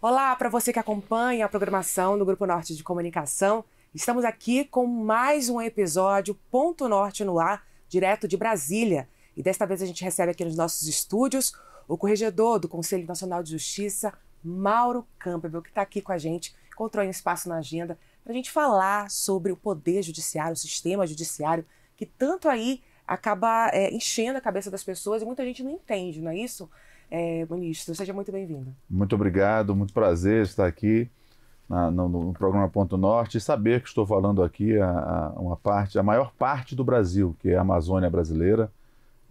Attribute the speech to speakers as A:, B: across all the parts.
A: Olá para você que acompanha a programação do Grupo Norte de Comunicação. Estamos aqui com mais um episódio Ponto Norte no ar, direto de Brasília. E desta vez a gente recebe aqui nos nossos estúdios o corregedor do Conselho Nacional de Justiça, Mauro Campbell, que está aqui com a gente, encontrou um espaço na agenda para a gente falar sobre o poder judiciário, o sistema judiciário, que tanto aí acaba enchendo a cabeça das pessoas e muita gente não entende, não é isso? Ministro, seja muito bem-vindo.
B: Muito obrigado, muito prazer estar aqui no programa Ponto Norte e saber que estou falando aqui a maior parte do Brasil, que é a Amazônia brasileira.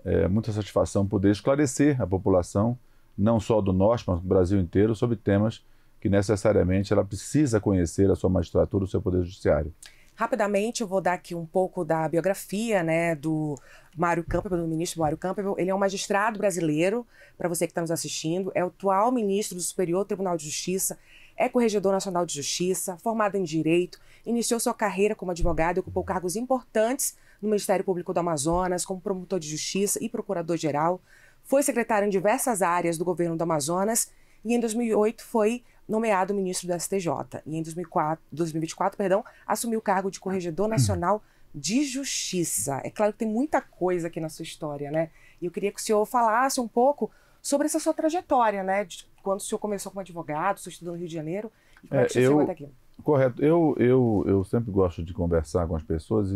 B: É muita satisfação poder esclarecer a população, não só do Norte, mas do Brasil inteiro, sobre temas que necessariamente ela precisa conhecer a sua magistratura, o seu poder judiciário.
A: Rapidamente, eu vou dar aqui um pouco da biografia, do Mário Campbell, do ministro Mário Campbell. Ele é um magistrado brasileiro, para você que está nos assistindo, é o atual ministro do Superior Tribunal de Justiça, é corregedor nacional de justiça, formado em Direito, iniciou sua carreira como advogado e ocupou cargos importantes no Ministério Público do Amazonas, como promotor de justiça e procurador-geral, foi secretário em diversas áreas do governo do Amazonas e em 2008 foi nomeado ministro do STJ. E em 2024, assumiu o cargo de Corregedor Nacional de Justiça. É claro que tem muita coisa aqui na sua história, né? E eu queria que o senhor falasse um pouco sobre essa sua trajetória, né? De quando o senhor começou como advogado, o senhor estudou no Rio de Janeiro, e como é que o senhor chegou até aqui?
B: Correto. Eu sempre gosto de conversar com as pessoas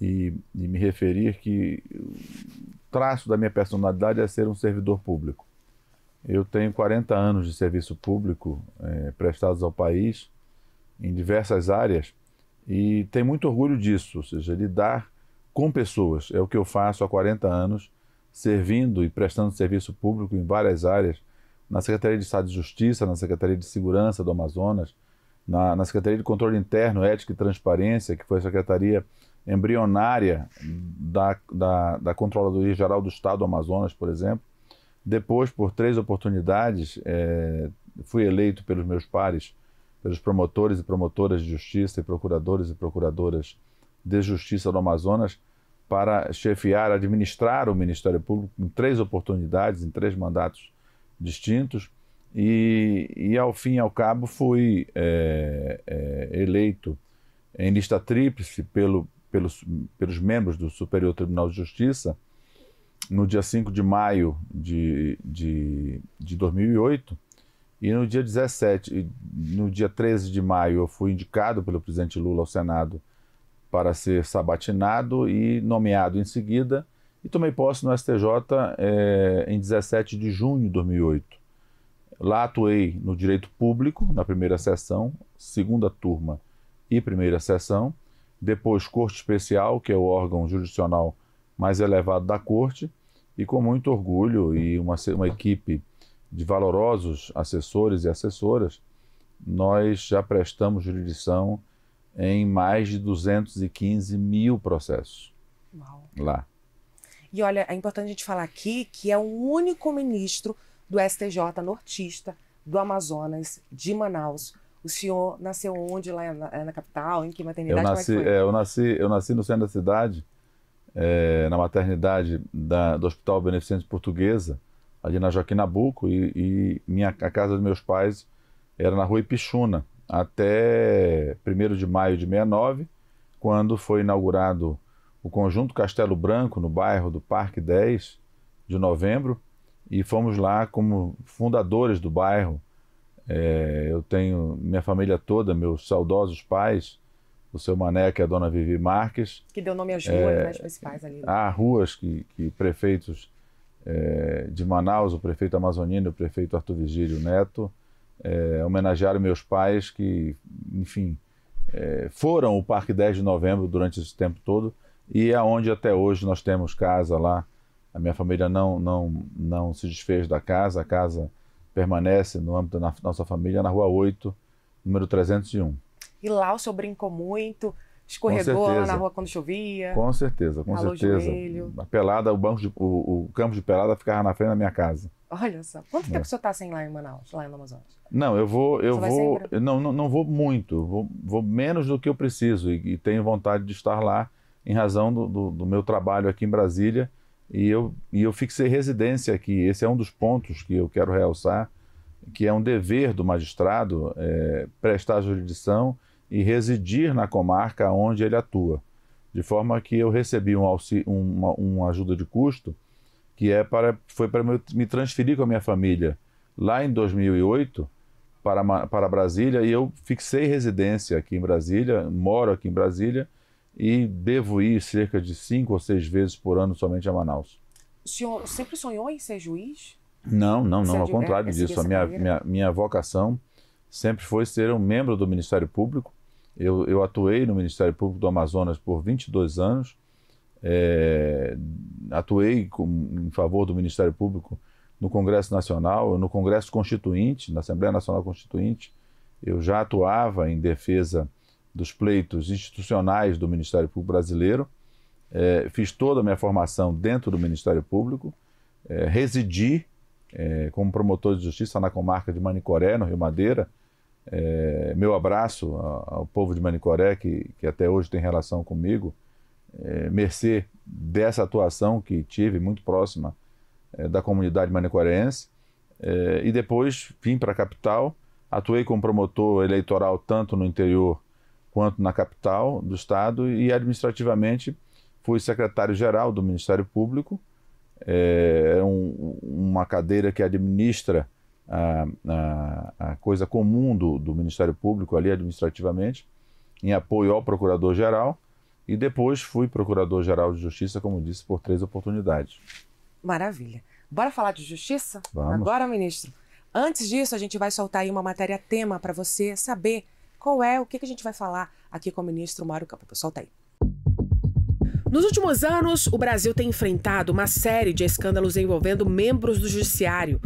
B: e me referir que o traço da minha personalidade é ser um servidor público. Eu tenho 40 anos de serviço público prestados ao país em diversas áreas e tenho muito orgulho disso, ou seja, lidar com pessoas. É o que eu faço há 40 anos, servindo e prestando serviço público em várias áreas, na Secretaria de Estado de Justiça, na Secretaria de Segurança do Amazonas, na Secretaria de Controle Interno, Ética e Transparência, que foi a secretaria embrionária da Controladoria Geral do Estado do Amazonas, por exemplo. Depois, por 3 oportunidades, fui eleito pelos meus pares, pelos promotores e promotoras de justiça e procuradores e procuradoras de justiça do Amazonas, para chefiar, administrar o Ministério Público em 3 oportunidades, em 3 mandatos distintos, e ao fim e ao cabo fui eleito em lista tríplice pelos membros do Superior Tribunal de Justiça, no dia 5 de maio de 2008, e no dia 13 de maio eu fui indicado pelo presidente Lula ao Senado para ser sabatinado e nomeado em seguida, e tomei posse no STJ em 17 de junho de 2008. Lá atuei no direito público, na primeira sessão, segunda turma e primeira sessão, depois Corte Especial, que é o órgão jurisdicional mais elevado da Corte, e com muito orgulho e uma equipe de valorosos assessores e assessoras, nós já prestamos jurisdição em mais de 215 mil processos.
A: Uau.
B: Lá.
A: E olha, é importante a gente falar aqui que é o único ministro do STJ nortista do Amazonas, de Manaus. O senhor nasceu onde, lá na capital? Em que maternidade?
B: Eu nasci no centro da cidade, na maternidade do Hospital Beneficente Portuguesa, ali na Joaquim Nabuco, e a casa dos meus pais era na Rua Ipixuna, até 1º de maio de 69, quando foi inaugurado o Conjunto Castelo Branco, no bairro do Parque 10 de Novembro, e fomos lá como fundadores do bairro. Eu tenho minha família toda, meus saudosos pais, o seu Mané, que é a dona Vivi Marques.
A: Que deu nome às ruas mais principais ali.
B: Há ruas que prefeitos de Manaus, o prefeito amazonino, o prefeito Arthur Vigílio Neto, homenagearam meus pais que, enfim, foram o Parque 10 de Novembro durante esse tempo todo, e é onde até hoje nós temos casa lá. A minha família não se desfez da casa, a casa permanece no âmbito da nossa família, na Rua 8, número 301.
A: E lá o senhor brincou muito, escorregou lá na rua quando chovia?
B: Com certeza, com certeza.
A: Joelho.
B: A pelada, o campo de pelada ficava na frente da minha casa.
A: Olha só, quanto tempo o senhor está sem lá em Manaus, lá no Amazonas?
B: Não, eu vou não vou muito, vou menos do que eu preciso, e tenho vontade de estar lá em razão do meu trabalho aqui em Brasília, e eu fixei residência aqui. Esse é um dos pontos que eu quero realçar. que é um dever do magistrado prestar jurisdição e residir na comarca onde ele atua. De forma que eu recebi uma ajuda de custo que foi para me transferir com a minha família lá em 2008 para Brasília, e eu fixei residência aqui em Brasília, moro aqui em Brasília e devo ir cerca de 5 ou 6 vezes por ano somente a Manaus.
A: O senhor sempre sonhou em ser juiz?
B: Não, ao contrário disso. Minha vocação sempre foi ser um membro do Ministério Público. Eu atuei no Ministério Público do Amazonas por 22 anos, atuei em favor do Ministério Público no Congresso Nacional, no Congresso Constituinte, na Assembleia Nacional Constituinte. Eu já atuava em defesa dos pleitos institucionais do Ministério Público brasileiro, fiz toda a minha formação dentro do Ministério Público, residi como promotor de justiça na comarca de Manicoré, no Rio Madeira. Meu abraço ao povo de Manicoré, que até hoje tem relação comigo, mercê dessa atuação que tive muito próxima da comunidade manicoréense. E depois vim para a capital, atuei como promotor eleitoral tanto no interior quanto na capital do estado, e administrativamente fui secretário-geral do Ministério Público. É uma cadeira que administra a coisa comum do Ministério Público ali administrativamente, em apoio ao Procurador-Geral, e depois fui Procurador-Geral de Justiça, como disse, por 3 oportunidades.
A: Maravilha. Bora falar de justiça?
B: Vamos.
A: Agora, ministro. Antes disso, a gente vai soltar aí uma matéria-tema para você saber o que a gente vai falar aqui com o ministro Mário Campbell. Solta aí. Nos últimos anos, o Brasil tem enfrentado uma série de escândalos envolvendo membros do judiciário.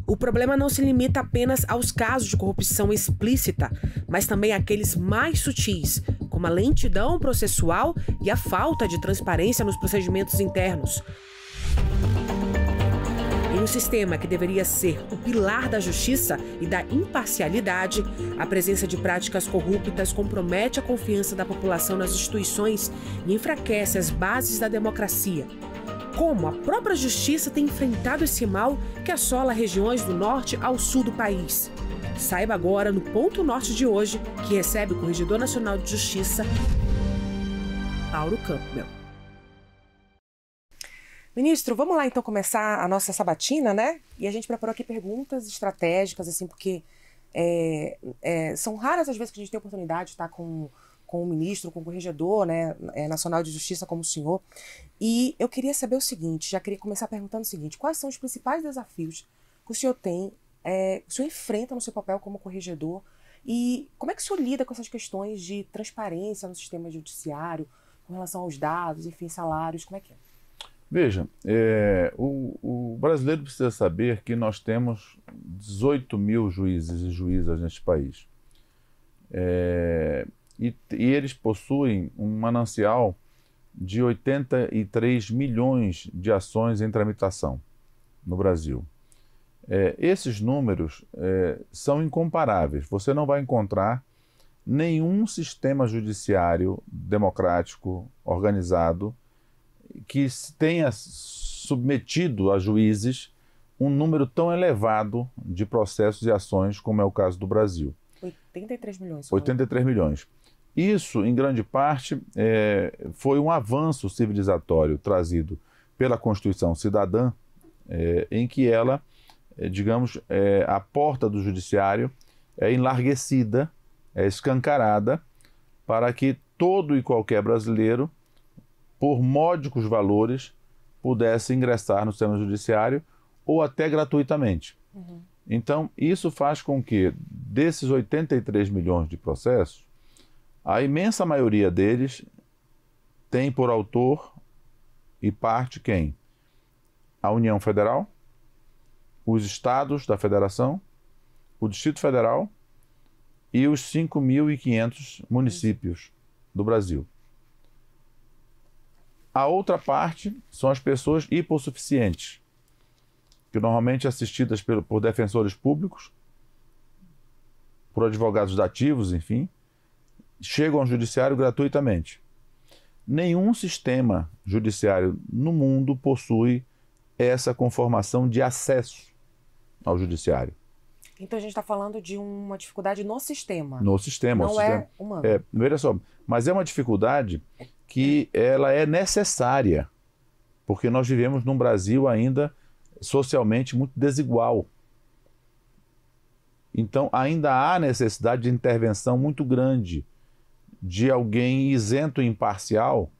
A: O problema não se limita apenas aos casos de corrupção explícita, mas também àqueles mais sutis, como a lentidão processual e a falta de transparência nos procedimentos internos. Em um sistema que deveria ser o pilar da justiça e da imparcialidade, a presença de práticas corruptas compromete a confiança da população nas instituições e enfraquece as bases da democracia. Como a própria justiça tem enfrentado esse mal que assola regiões do norte ao sul do país? Saiba agora no Ponto Norte de hoje, que recebe o Corregedor Nacional de Justiça, Mário Campbell. Ministro, vamos lá então começar a nossa sabatina, né? E a gente preparou aqui perguntas estratégicas, assim, porque são raras as vezes que a gente tem a oportunidade de estar com o ministro, com o corregedor, né, nacional de justiça como o senhor. E eu queria saber o seguinte, já queria começar perguntando o seguinte: quais são os principais desafios que o senhor tem, o senhor enfrenta no seu papel como corregedor, e como é que o senhor lida com essas questões de transparência no sistema judiciário, com relação aos dados, enfim, salários, como é que é?
B: Veja, o brasileiro precisa saber que nós temos 18 mil juízes e juízas neste país. E eles possuem um manancial de 83 milhões de ações em tramitação no Brasil. Esses números são incomparáveis. Você não vai encontrar nenhum sistema judiciário democrático, organizado, que tenha submetido a juízes um número tão elevado de processos e ações como é o caso do Brasil.
A: 83 milhões.
B: 83 milhões. Isso, em grande parte, foi um avanço civilizatório trazido pela Constituição Cidadã, em que ela, digamos, a porta do judiciário é enlarguecida, é escancarada, para que todo e qualquer brasileiro, por módicos valores, pudesse ingressar no sistema judiciário ou até gratuitamente.
A: Uhum.
B: Então, isso faz com que, desses 83 milhões de processos, a imensa maioria deles tem por autor e parte quem? A União Federal, os estados da Federação, o Distrito Federal e os 5.500 municípios do Brasil. A outra parte são as pessoas hipossuficientes, que normalmente assistidas por defensores públicos, por advogados dativos, enfim, chegam ao judiciário gratuitamente. Nenhum sistema judiciário no mundo possui essa conformação de acesso ao judiciário.
A: Então a gente está falando de uma dificuldade no sistema.
B: No sistema.
A: Não é humano.
B: Veja só, mas é uma dificuldade que ela é necessária, porque nós vivemos num Brasil ainda socialmente muito desigual. Então ainda há necessidade de intervenção muito grande de alguém isento e imparcial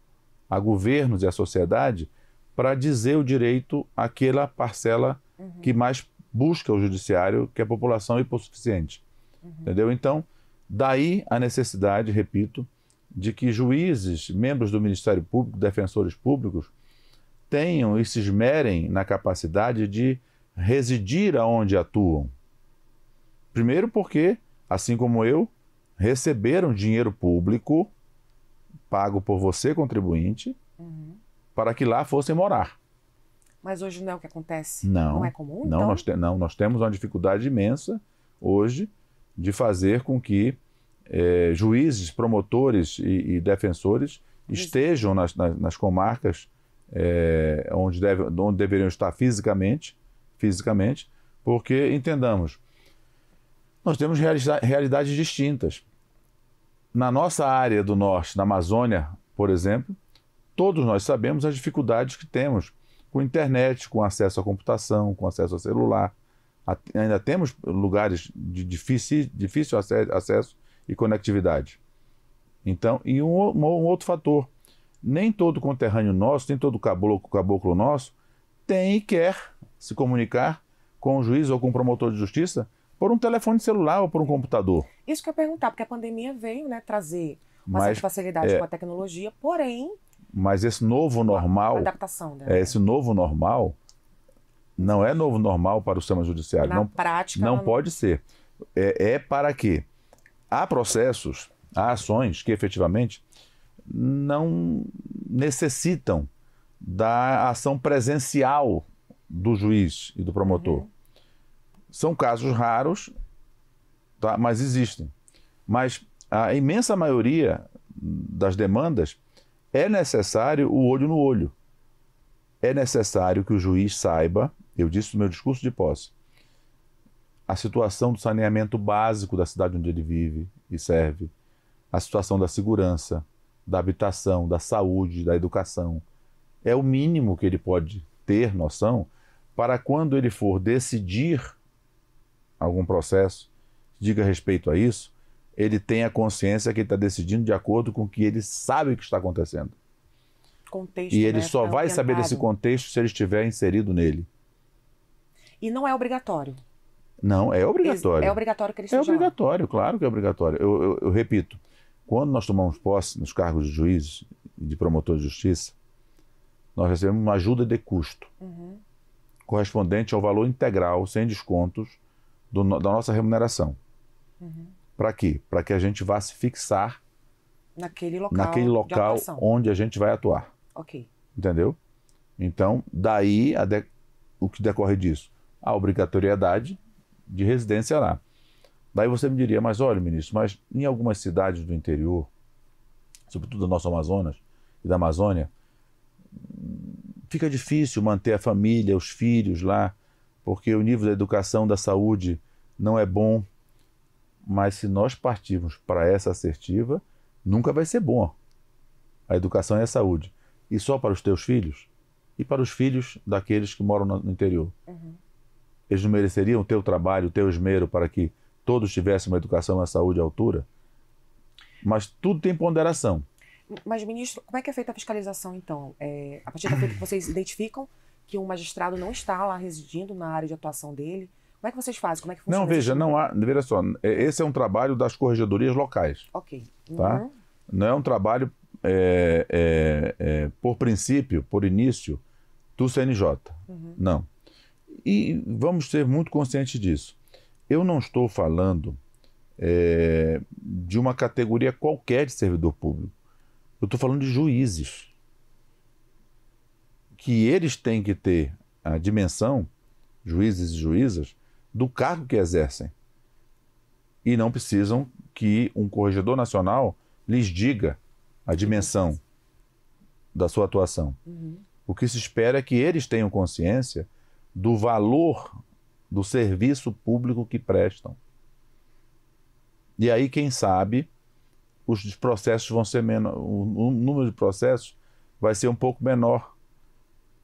B: a governos e à sociedade para dizer o direito àquela parcela que mais busca o judiciário, que é a população hipossuficiente. Entendeu? Então, daí a necessidade, repito, de que juízes, membros do Ministério Público, defensores públicos, tenham e se esmerem na capacidade de residir aonde atuam. Primeiro porque, assim como eu, receberam dinheiro público pago por você, contribuinte, para que lá fossem morar.
A: Mas hoje não é o que acontece?
B: Não.
A: Não é comum,
B: Não,
A: então?
B: nós temos uma dificuldade imensa hoje de fazer com que juízes, promotores e defensores estejam nas comarcas onde deveriam estar fisicamente, porque, entendamos, nós temos realidades distintas. Na nossa área do norte, na Amazônia, por exemplo, todos nós sabemos as dificuldades que temos com internet, com acesso à computação, com acesso ao celular. Ainda temos lugares de difícil acesso e conectividade. Então, e um outro fator, nem todo conterrâneo nosso, nem todo caboclo nosso tem e quer se comunicar com o juiz ou com o promotor de justiça por um telefone celular ou por um computador.
A: Isso que eu ia perguntar, porque a pandemia veio, né, trazer uma certa facilidade com a tecnologia, porém...
B: Mas esse novo normal...
A: A adaptação dela.
B: Esse novo normal não é novo normal para o sistema judiciário.
A: Na prática...
B: Não pode ser. É para que há processos, há ações que efetivamente não necessitam da ação presencial do juiz e do promotor. São casos raros, tá? Mas existem. Mas a imensa maioria das demandas é necessário o olho no olho. É necessário que o juiz saiba, eu disse no meu discurso de posse, a situação do saneamento básico da cidade onde ele vive e serve, a situação da segurança, da habitação, da saúde, da educação. É o mínimo que ele pode ter noção para quando ele for decidir algum processo, diga respeito a isso, ele tenha consciência que ele está decidindo de acordo com o que ele sabe que está acontecendo.
A: Contexto,
B: e ele só vai saber desse contexto se ele estiver inserido nele.
A: E não é obrigatório?
B: Não, é obrigatório.
A: É obrigatório que ele esteja
B: lá. É obrigatório, claro que é obrigatório. Eu repito, quando nós tomamos posse nos cargos de juízes e de promotor de justiça, nós recebemos uma ajuda de custo, correspondente ao valor integral, sem descontos, da nossa remuneração. Para quê? Para que a gente vá se fixar naquele local onde a gente vai atuar.
A: Ok.
B: Entendeu? Então, daí o que decorre disso? A obrigatoriedade de residência lá. Daí você me diria, mas olha, ministro, mas em algumas cidades do interior, sobretudo do nosso Amazonas e da Amazônia, fica difícil manter a família, os filhos lá, porque o nível da educação, da saúde não é bom. Mas se nós partirmos para essa assertiva, nunca vai ser bom. A educação e a saúde. E só para os teus filhos? E para os filhos daqueles que moram no interior? Eles não mereceriam o teu trabalho, o teu esmero para que todos tivessem uma educação e uma saúde à altura? Mas tudo tem ponderação.
A: Mas, ministro, como é que é feita a fiscalização, então? A partir do momento que vocês identificam que um magistrado não está lá residindo na área de atuação dele, como é que vocês fazem? Como é que funciona?
B: Não, veja, veja só, esse é um trabalho das corregedorias locais.
A: Ok.
B: Tá? Não é um trabalho, por princípio, por início, do CNJ. Não. E vamos ser muito conscientes disso. Eu não estou falando de uma categoria qualquer de servidor público. Eu estou falando de juízes. Que eles têm que ter a dimensão, juízes e juízas, do cargo que exercem. E não precisam que um corregedor nacional lhes diga a dimensão da sua atuação. O que se espera é que eles tenham consciência do valor do serviço público que prestam. E aí, quem sabe, os processos vão ser menor, o número de processos vai ser um pouco menor.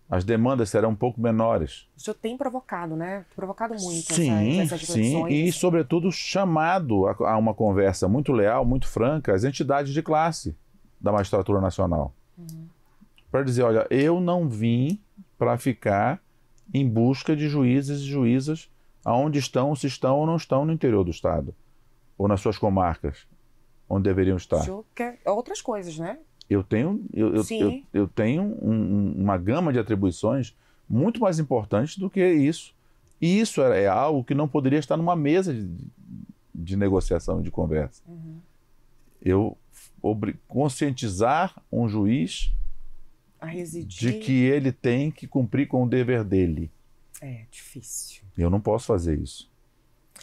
B: As demandas serão um pouco menores.
A: O senhor tem provocado, né? Provocado muito essas
B: Sim,
A: discussões.
B: e sobretudo chamado a uma conversa muito leal, muito franca, as entidades de classe da magistratura nacional. Para dizer, olha, eu não vim para ficar em busca de juízes e juízas aonde estão, se estão ou não estão no interior do Estado, ou nas suas comarcas, onde deveriam estar.
A: O senhor quer outras coisas, né?
B: Eu tenho uma gama de atribuições muito mais importantes do que isso. E isso é algo que não poderia estar numa mesa de negociação e de conversa. Eu conscientizar um juiz
A: A residir...
B: de que ele tem que cumprir com o dever dele.
A: É difícil.
B: Eu não posso fazer isso.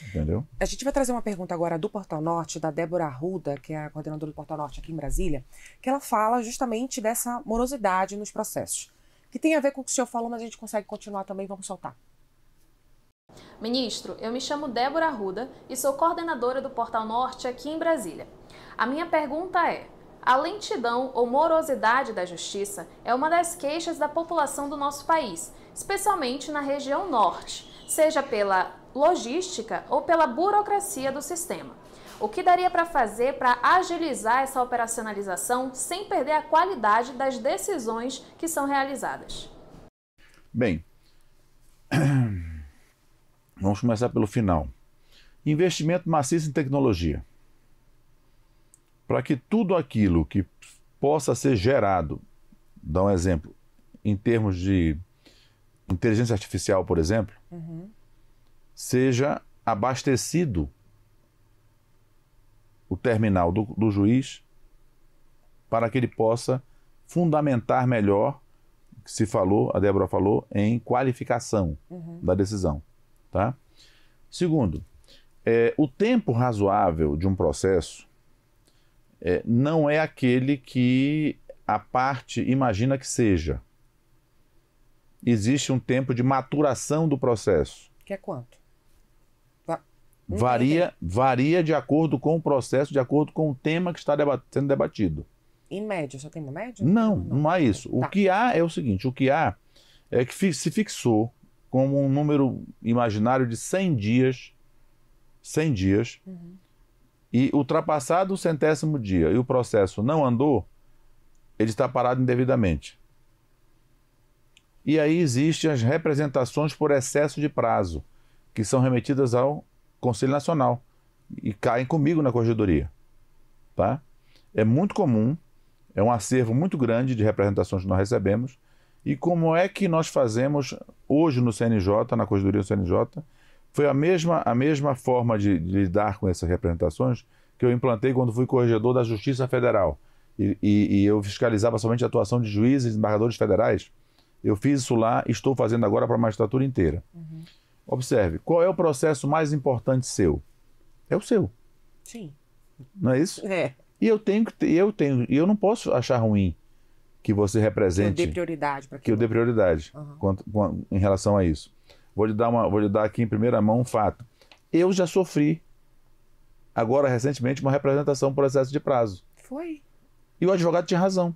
B: Entendeu?
A: A gente vai trazer uma pergunta agora do Portal Norte, da Débora Arruda, que é a coordenadora do Portal Norte aqui em Brasília, que ela fala justamente dessa morosidade nos processos, que tem a ver com o que o senhor falou, mas a gente consegue continuar também, vamos soltar.
C: Ministro, eu me chamo Débora Arruda e sou coordenadora do Portal Norte aqui em Brasília. A minha pergunta é: a lentidão ou morosidade da justiça é uma das queixas da população do nosso país, especialmente na região norte, seja pela logística ou pela burocracia do sistema. O que daria para fazer para agilizar essa operacionalização sem perder a qualidade das decisões que são realizadas?
B: Bem, vamos começar pelo final. Investimento maciço em tecnologia. Para que tudo aquilo que possa ser gerado, dá um exemplo, em termos de inteligência artificial, por exemplo, seja abastecido o terminal do juiz para que ele possa fundamentar melhor, se falou, a Débora falou, em qualificação da decisão. Tá? Segundo, o tempo razoável de um processo não é aquele que a parte imagina que seja. Existe um tempo de maturação do processo.
A: Que é quanto?
B: Varia de acordo com o processo, de acordo com o tema que está sendo debatido.
A: Em média, só tem uma média?
B: Não há isso.
A: Tá.
B: O que há é o seguinte, o que há é que se fixou como um número imaginário de 100 dias, e ultrapassado o 100º dia e o processo não andou, ele está parado indevidamente. E aí existem as representações por excesso de prazo, que são remetidas ao Conselho Nacional e caem comigo na corregedoria. Tá? É muito comum, é um acervo muito grande de representações que nós recebemos. E como é que nós fazemos hoje no CNJ, na corregedoria do CNJ, foi a mesma forma de lidar com essas representações que eu implantei quando fui corregedor da Justiça Federal. E eu fiscalizava somente a atuação de juízes e desembargadores federais. Eu fiz isso lá e estou fazendo agora para a magistratura inteira. Observe, qual é o processo mais importante seu? É o seu.
A: Sim.
B: Não é isso?
A: É.
B: E eu não posso achar ruim que você represente.
A: Que eu dê prioridade para
B: que eu dê prioridade em relação a isso. Vou lhe dar aqui em primeira mão um fato. Eu já sofri, agora recentemente, uma representação por excesso de prazo.
A: Foi.
B: E o advogado tinha razão.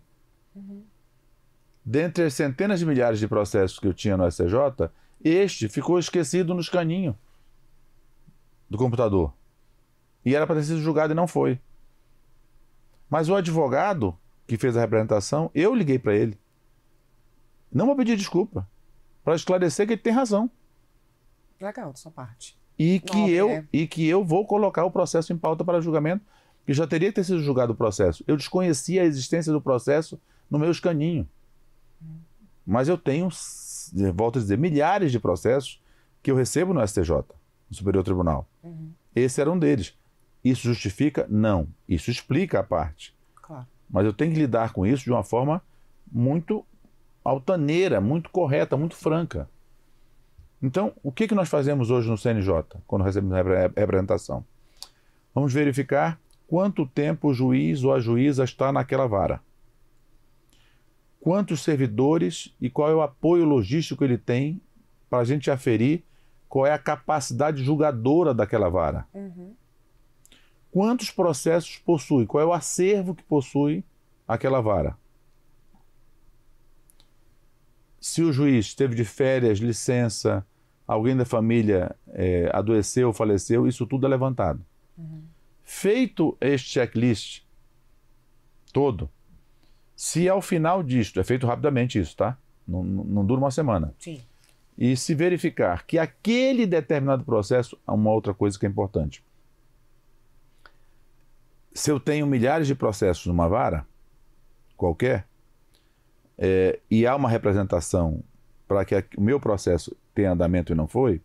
B: Dentre as centenas de milhares de processos que eu tinha no STJ, este ficou esquecido no escaninho do computador. E era para ter sido julgado e não foi. Mas o advogado que fez a representação, eu liguei para ele. Não vou pedir desculpa, para esclarecer que ele tem razão.
A: Legal, da sua parte.
B: E que eu vou colocar o processo em pauta para julgamento, que já teria que ter sido julgado o processo. Eu desconhecia a existência do processo no meu escaninho. Mas eu tenho, volto a dizer, milhares de processos que eu recebo no STJ, no Superior Tribunal. Esse era um deles. Isso justifica? Não. Isso explica a parte.
A: Claro.
B: Mas eu tenho que lidar com isso de uma forma muito altaneira, muito correta, muito franca. Então, o que nós fazemos hoje no CNJ, quando recebemos a representação? Vamos verificar quanto tempo o juiz ou a juíza está naquela vara. Quantos servidores e qual é o apoio logístico ele tem para a gente aferir qual é a capacidade julgadora daquela vara. Quantos processos possui, qual é o acervo que possui aquela vara. Se o juiz esteve de férias, licença, alguém da família adoeceu, faleceu, isso tudo é levantado. Feito este checklist todo, se ao final disto, é feito rapidamente isso, tá? Não dura uma semana.
A: Sim.
B: E se verificar que aquele determinado processo, há uma outra coisa que é importante. Se eu tenho milhares de processos numa vara, qualquer, e há uma representação para que o meu processo tenha andamento e não foi,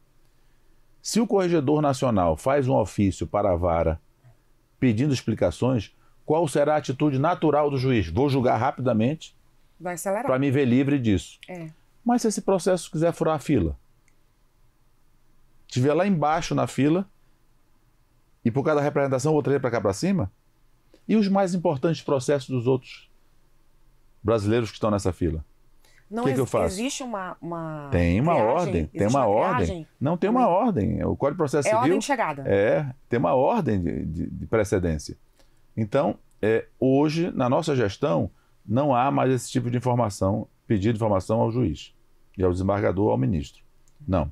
B: se o Corregedor Nacional faz um ofício para a vara pedindo explicações, qual será a atitude natural do juiz? Vou julgar rapidamente
A: Vai acelerar.
B: para me ver livre disso. Mas se esse processo quiser furar a fila, estiver lá embaixo na fila, e por causa da representação eu vou trazer para cá para cima, e os mais importantes processos dos outros brasileiros que estão nessa fila?
A: Não
B: O que eu faço?
A: Existe uma
B: Tem uma
A: triagem?
B: ordem, tem
A: Existe
B: uma ordem.
A: triagem?
B: Não, tem uma ordem. O Código de Processo
A: É
B: Civil...
A: ordem de chegada.
B: tem uma ordem de precedência. Então, hoje, na nossa gestão, não há mais esse tipo de informação, pedido de informação ao juiz e ao desembargador, ao ministro. Não.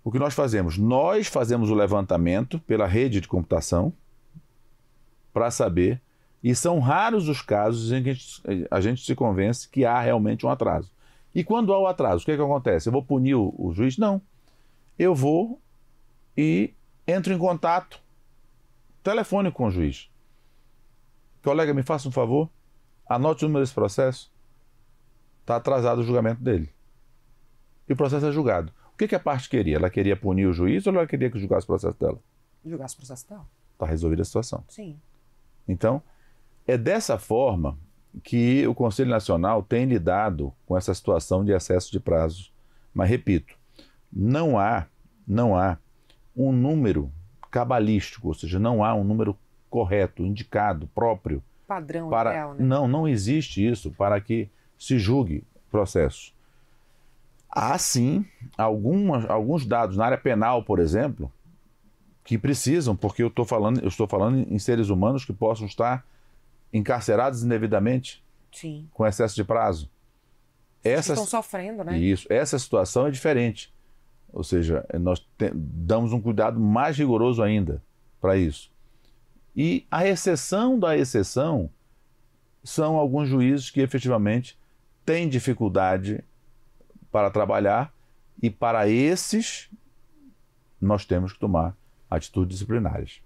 B: O que nós fazemos? Nós fazemos o levantamento pela rede de computação para saber, e são raros os casos em que a gente se convence que há realmente um atraso. E quando há o atraso, o que acontece? Eu vou punir o juiz? Não. Eu vou e entro em contato telefônico com o juiz. Colega, me faça um favor, anote o número desse processo. Está atrasado o julgamento dele. E o processo é julgado. O que a parte queria? Ela queria punir o juiz ou ela queria que julgasse o processo dela?
A: Julgasse o processo dela.
B: Está resolvida a situação.
A: Sim.
B: Então, é dessa forma que o Conselho Nacional tem lidado com essa situação de excesso de prazos. Mas, repito, não há um número cabalístico, ou seja, não há um número correto, indicado, próprio.
A: Padrão
B: para...
A: ideal, né?
B: Não existe isso para que se julgue processos. Há, sim, alguns dados na área penal, por exemplo, que precisam, porque eu estou falando em seres humanos que possam estar encarcerados indevidamente,
A: Sim.
B: com excesso de prazo.
A: Estão sofrendo, né?
B: Isso, essa situação é diferente. Ou seja, nós damos um cuidado mais rigoroso ainda para isso. E a exceção da exceção são alguns juízes que efetivamente têm dificuldade para trabalhar, e para esses nós temos que tomar atitudes disciplinares.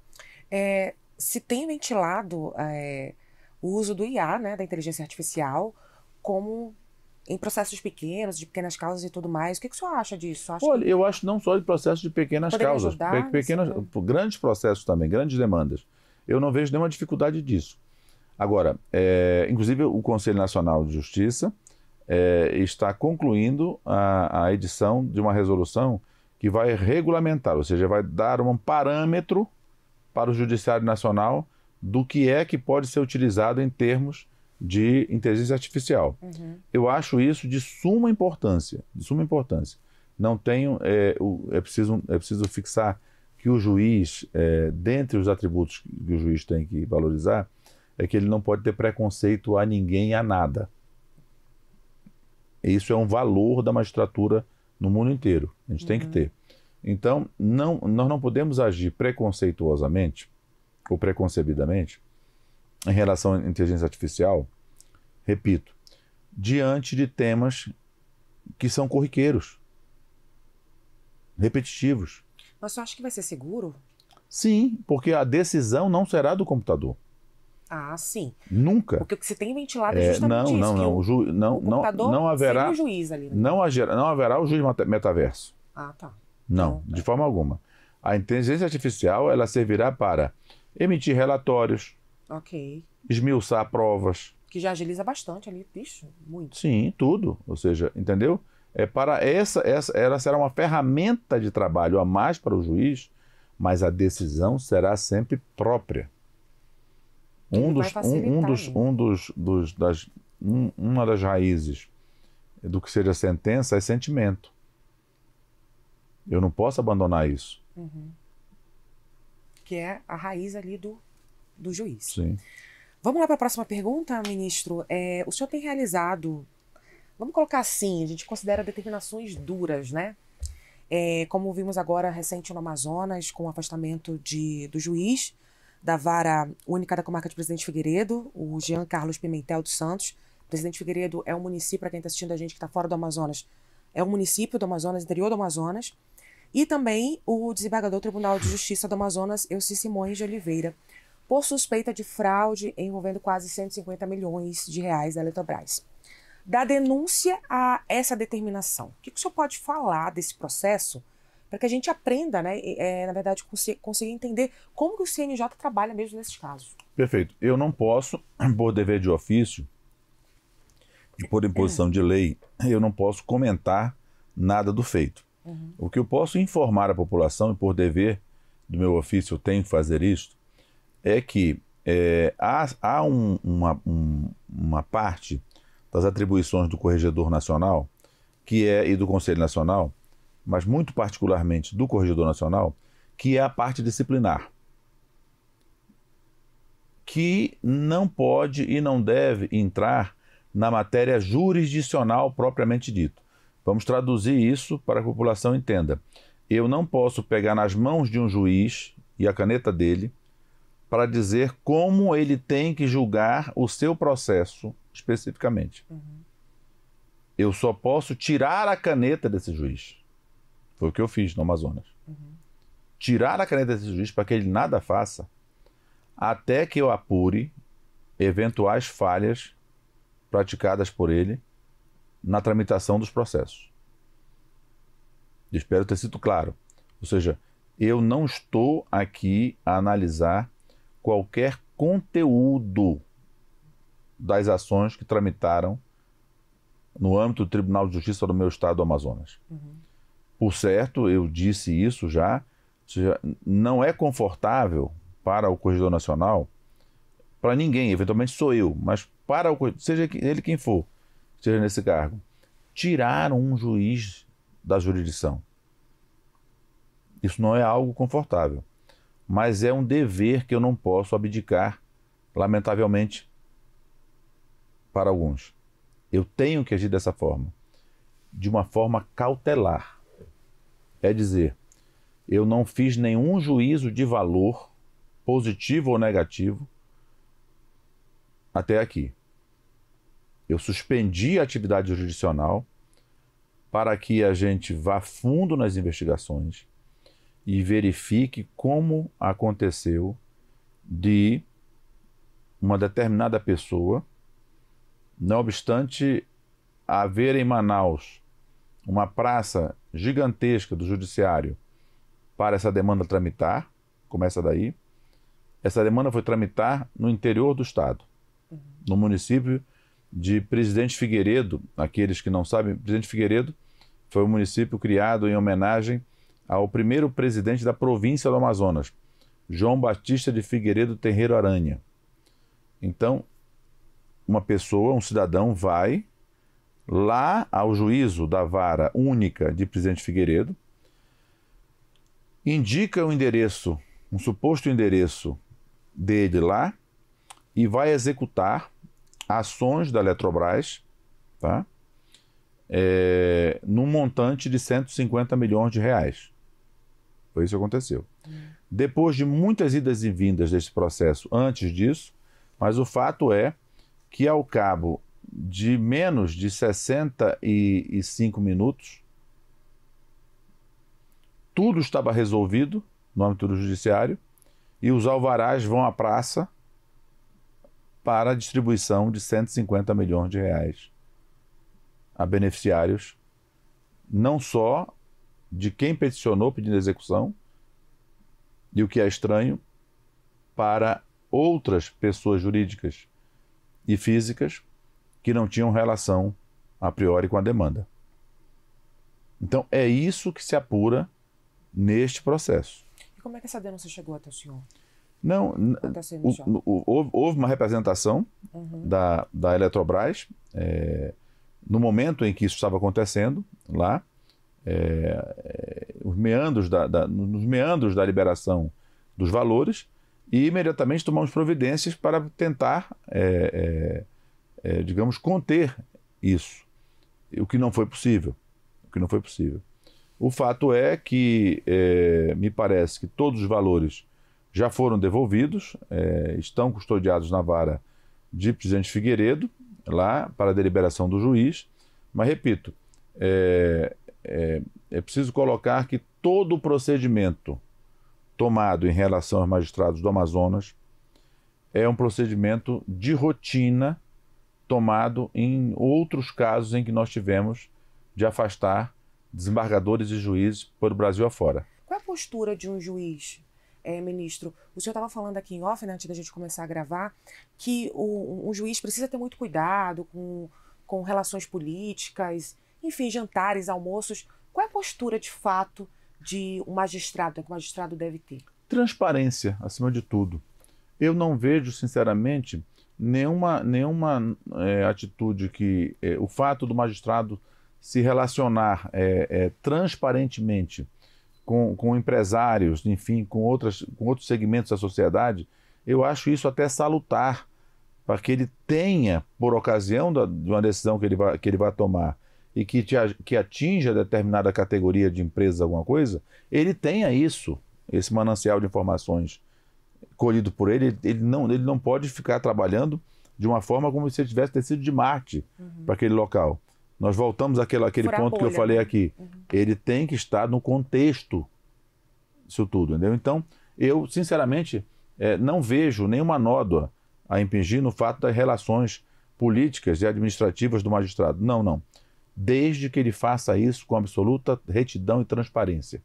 A: Se tem ventilado o uso do IA, né, da inteligência artificial, como em processos pequenos, de pequenas causas e tudo mais. O que o senhor acha disso?
B: Olha, eu acho não só de processos de pequenas causas, grandes processos também, grandes demandas. Eu não vejo nenhuma dificuldade disso. Agora, inclusive o Conselho Nacional de Justiça está concluindo a edição de uma resolução que vai regulamentar, ou seja, vai dar um parâmetro para o Judiciário Nacional do que pode ser utilizado em termos de inteligência artificial. Eu acho isso de suma importância, Não tenho, é preciso fixar que o juiz, dentre os atributos que o juiz tem que valorizar, é que ele não pode ter preconceito a ninguém, a nada. Isso é um valor da magistratura no mundo inteiro. A gente tem que ter. Então, nós não podemos agir preconceituosamente ou preconcebidamente em relação à inteligência artificial, repito, diante de temas que são corriqueiros, repetitivos.
A: Mas você acha que vai ser seguro?
B: Sim, porque a decisão não será do computador.
A: Ah, sim.
B: Nunca.
A: Porque o que se tem ventilado é justamente isso.
B: O computador não haverá
A: o juiz ali. Né?
B: Não haverá o juiz metaverso.
A: Ah, tá.
B: Não, de forma alguma. A inteligência artificial, ela servirá para emitir relatórios, esmiuçar provas.
A: Que já agiliza bastante ali, bicho, muito.
B: Sim, tudo. Ou seja, entendeu? Ela será uma ferramenta de trabalho a mais para o juiz, mas a decisão será sempre própria. Uma das raízes do que seja sentença é sentimento. Eu não posso abandonar isso.
A: Que é a raiz ali do juiz.
B: Sim.
A: Vamos lá para a próxima pergunta, ministro. O senhor tem realizado, vamos colocar assim, a gente considera determinações duras, né? Como vimos agora recente no Amazonas, com o afastamento do juiz da Vara Única da Comarca de Presidente Figueiredo, o Jean Carlos Pimentel dos Santos. Presidente Figueiredo é um município, para quem está assistindo a gente que está fora do Amazonas, é um município do Amazonas, interior do Amazonas. E também o desembargador do Tribunal de Justiça do Amazonas, Elci Simões de Oliveira, por suspeita de fraude envolvendo quase 150 milhões de reais da Eletrobras. Da denúncia a essa determinação, o que o senhor pode falar desse processo para que a gente aprenda, né, na verdade, consiga entender como que o CNJ trabalha mesmo nesses casos?
B: Perfeito. Eu não posso, por dever de ofício e por imposição de lei, eu não posso comentar nada do feito. O que eu posso informar a população, e por dever do meu ofício eu tenho que fazer isso, é que há uma parte das atribuições do Corregedor Nacional e do Conselho Nacional, mas muito particularmente do Corregedor Nacional, que é a parte disciplinar, que não pode e não deve entrar na matéria jurisdicional propriamente dito. Vamos traduzir isso para que a população entenda. Eu não posso pegar nas mãos de um juiz e a caneta dele para dizer como ele tem que julgar o seu processo especificamente. Eu só posso tirar a caneta desse juiz. Foi o que eu fiz no Amazonas. Tirar a caneta desse juiz para que ele nada faça até que eu apure eventuais falhas praticadas por ele na tramitação dos processos. Espero ter sido claro. Ou seja, eu não estou aqui a analisar qualquer conteúdo das ações que tramitaram no âmbito do Tribunal de Justiça do meu estado do Amazonas. Por certo, eu disse isso já, ou seja, não é confortável para o Corregedor Nacional, para ninguém, eventualmente sou eu, mas para seja ele quem for, seja nesse cargo, tirar um juiz da jurisdição. Isso não é algo confortável, mas é um dever que eu não posso abdicar, lamentavelmente, para alguns. Eu tenho que agir dessa forma, de uma forma cautelar. É dizer, eu não fiz nenhum juízo de valor, positivo ou negativo, até aqui. Eu suspendi a atividade jurisdicional para que a gente vá fundo nas investigações e verifique como aconteceu de uma determinada pessoa, não obstante haver em Manaus uma praça gigantesca do judiciário para essa demanda tramitar, começa daí. Essa demanda foi tramitar no interior do estado, no município de Presidente Figueiredo. Aqueles que não sabem, Presidente Figueiredo foi um município criado em homenagem ao primeiro presidente da província do Amazonas, João Batista de Figueiredo Terreiro Aranha. Então, uma pessoa, um cidadão, vai lá ao juízo da Vara Única de Presidente Figueiredo, indica o endereço, um suposto endereço dele lá, e vai executar ações da Eletrobras, tá? Num montante de 150 milhões de reais. Foi isso que aconteceu. Depois de muitas idas e vindas desse processo antes disso, mas o fato é que ao cabo de menos de 65 minutos, tudo estava resolvido no âmbito do judiciário e os alvarás vão à praça para a distribuição de 150 milhões de reais a beneficiários, não só de quem peticionou pedindo execução, e o que é estranho, para outras pessoas jurídicas e físicas que não tinham relação a priori com a demanda. Então é isso que se apura neste processo.
A: E como é que essa denúncia chegou até o senhor?
B: Não, houve uma representação da Eletrobras no momento em que isso estava acontecendo lá. meandros da liberação dos valores e imediatamente tomamos providências para tentar, digamos, conter isso, o que não foi possível. O fato é que me parece que todos os valores já foram devolvidos, estão custodiados na vara de Presidente Figueiredo, lá para a deliberação do juiz, mas repito, é preciso colocar que todo o procedimento tomado em relação aos magistrados do Amazonas é um procedimento de rotina tomado em outros casos em que nós tivemos de afastar desembargadores e juízes por Brasil afora.
A: Qual é a postura de um juiz, ministro? O senhor estava falando aqui em off, né, antes da gente começar a gravar, que um juiz precisa ter muito cuidado com relações políticas, enfim, jantares, almoços. Qual é a postura de fato de um magistrado, que o magistrado deve ter?
B: Transparência, acima de tudo. Eu não vejo, sinceramente, nenhuma atitude que o fato do magistrado se relacionar transparentemente com empresários, enfim, com outros segmentos da sociedade, eu acho isso até salutar, para que ele tenha, por ocasião de uma decisão que ele vai tomar e que atinja determinada categoria de empresa, alguma coisa, ele tenha esse manancial de informações colhido por ele. Ele não pode ficar trabalhando de uma forma como se ele tivesse descido de Marte para aquele local. Nós voltamos àquele ponto que eu falei aqui. Ele tem que estar no contexto disso tudo, entendeu? Então, eu, sinceramente, não vejo nenhuma nódoa a impingir no fato das relações políticas e administrativas do magistrado. Não. Desde que ele faça isso com absoluta retidão e transparência.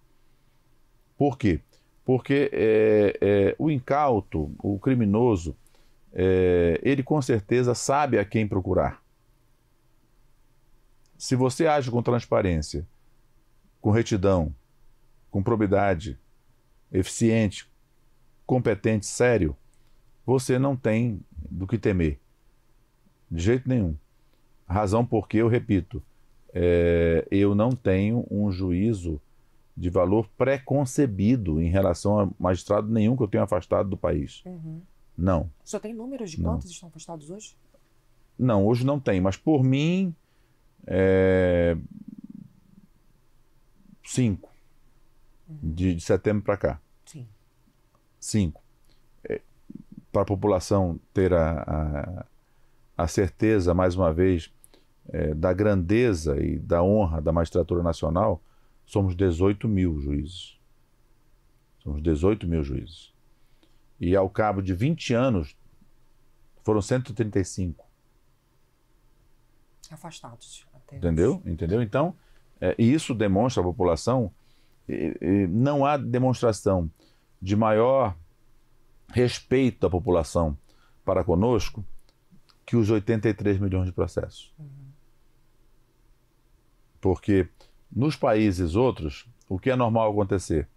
B: Por quê? Porque o incauto, o criminoso, ele com certeza sabe a quem procurar. Se você age com transparência, com retidão, com probidade, eficiente, competente, sério, você não tem do que temer. De jeito nenhum. Razão porque, eu repito, eu não tenho um juízo de valor pré-concebido em relação a magistrado nenhum que eu tenha afastado do país. Não.
A: O senhor tem números de quantos estão afastados hoje?
B: Não, hoje não tem, mas por mim, 5. De setembro para cá.
A: Sim.
B: 5. Para a população ter a certeza, mais uma vez, da grandeza e da honra da magistratura nacional, somos 18 mil juízes. Somos 18 mil juízes. E ao cabo de 20 anos, foram 135.
A: Afastados.
B: Entendeu? Então, isso demonstra à população, não há demonstração de maior respeito da população para conosco que os 83 milhões de processos. Porque nos países outros, o que é normal acontecer?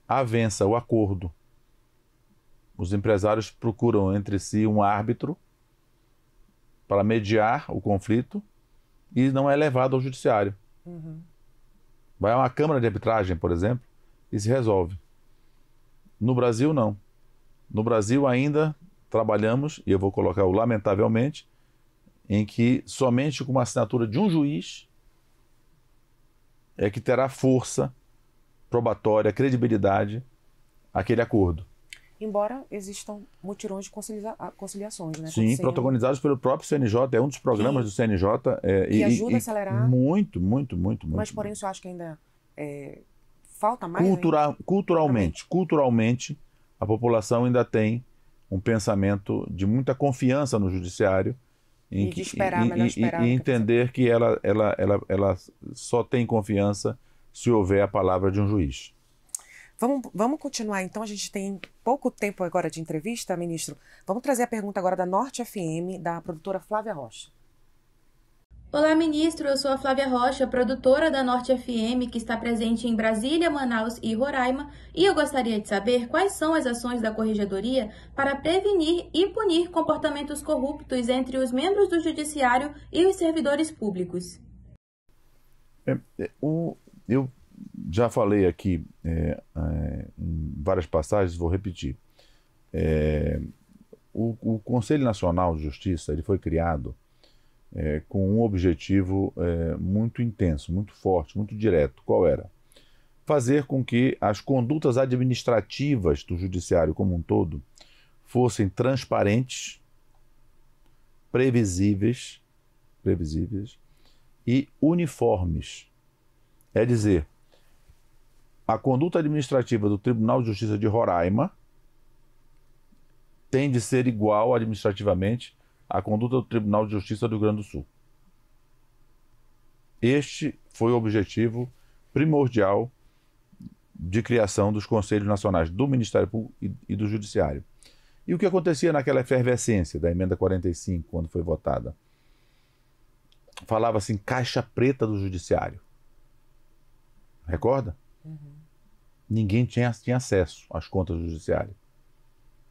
B: Avança o acordo. Os empresários procuram entre si um árbitro para mediar o conflito e não é levado ao judiciário. Vai a uma câmara de arbitragem, por exemplo, e se resolve. No Brasil, não. No Brasil ainda trabalhamos, e eu vou colocar o lamentavelmente, em que somente com uma assinatura de um juiz é que terá força probatória, credibilidade, aquele acordo.
A: Embora existam mutirões de conciliações, né?
B: Sim, protagonizados pelo próprio CNJ, é um dos programas do CNJ.
A: Que ajuda a acelerar.
B: Muito.
A: Mas, porém, o senhor acha que ainda falta mais?
B: Culturalmente, a população ainda tem um pensamento de muita confiança no judiciário e entender que ela só tem confiança se houver a palavra de um juiz.
A: Vamos continuar, então. A gente tem pouco tempo agora de entrevista, ministro. Vamos trazer a pergunta agora da Norte FM, da produtora Flávia Rocha.
D: Olá, ministro. Eu sou a Flávia Rocha, produtora da Norte FM, que está presente em Brasília, Manaus e Roraima, e eu gostaria de saber quais são as ações da Corregedoria para prevenir e punir comportamentos corruptos entre os membros do Judiciário e os servidores públicos.
B: Eu já falei aqui em várias passagens, vou repetir. O Conselho Nacional de Justiça ele foi criado com um objetivo muito intenso, muito forte, muito direto. Qual era? Fazer com que as condutas administrativas do judiciário como um todo fossem transparentes, previsíveis e uniformes. É dizer, a conduta administrativa do Tribunal de Justiça de Roraima tem de ser igual administrativamente à conduta do Tribunal de Justiça do Rio Grande do Sul. Este foi o objetivo primordial de criação dos Conselhos Nacionais do Ministério Público e do Judiciário. E o que acontecia naquela efervescência da Emenda 45, quando foi votada? Falava-se em caixa preta do Judiciário. Recorda? Ninguém tinha acesso às contas do Judiciário.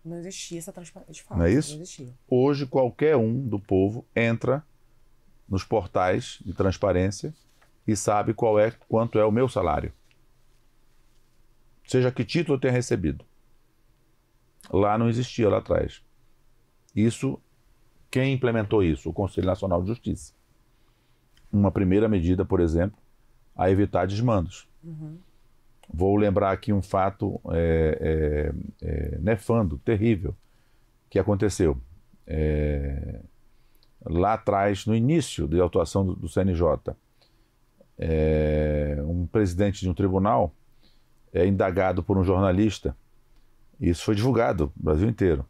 A: Não existia essa transparência de fato.
B: Não é isso?
A: Não existia.
B: Hoje, qualquer um do povo entra nos portais de transparência e sabe quanto é o meu salário. Seja que título eu tenha recebido. Lá não existia, lá atrás. Quem implementou isso? O Conselho Nacional de Justiça. Uma primeira medida, por exemplo, a evitar desmandos. Vou lembrar aqui um fato nefando, terrível, que aconteceu. Lá atrás, no início da atuação do CNJ, um presidente de um tribunal é indagado por um jornalista. Isso foi divulgado no Brasil inteiro.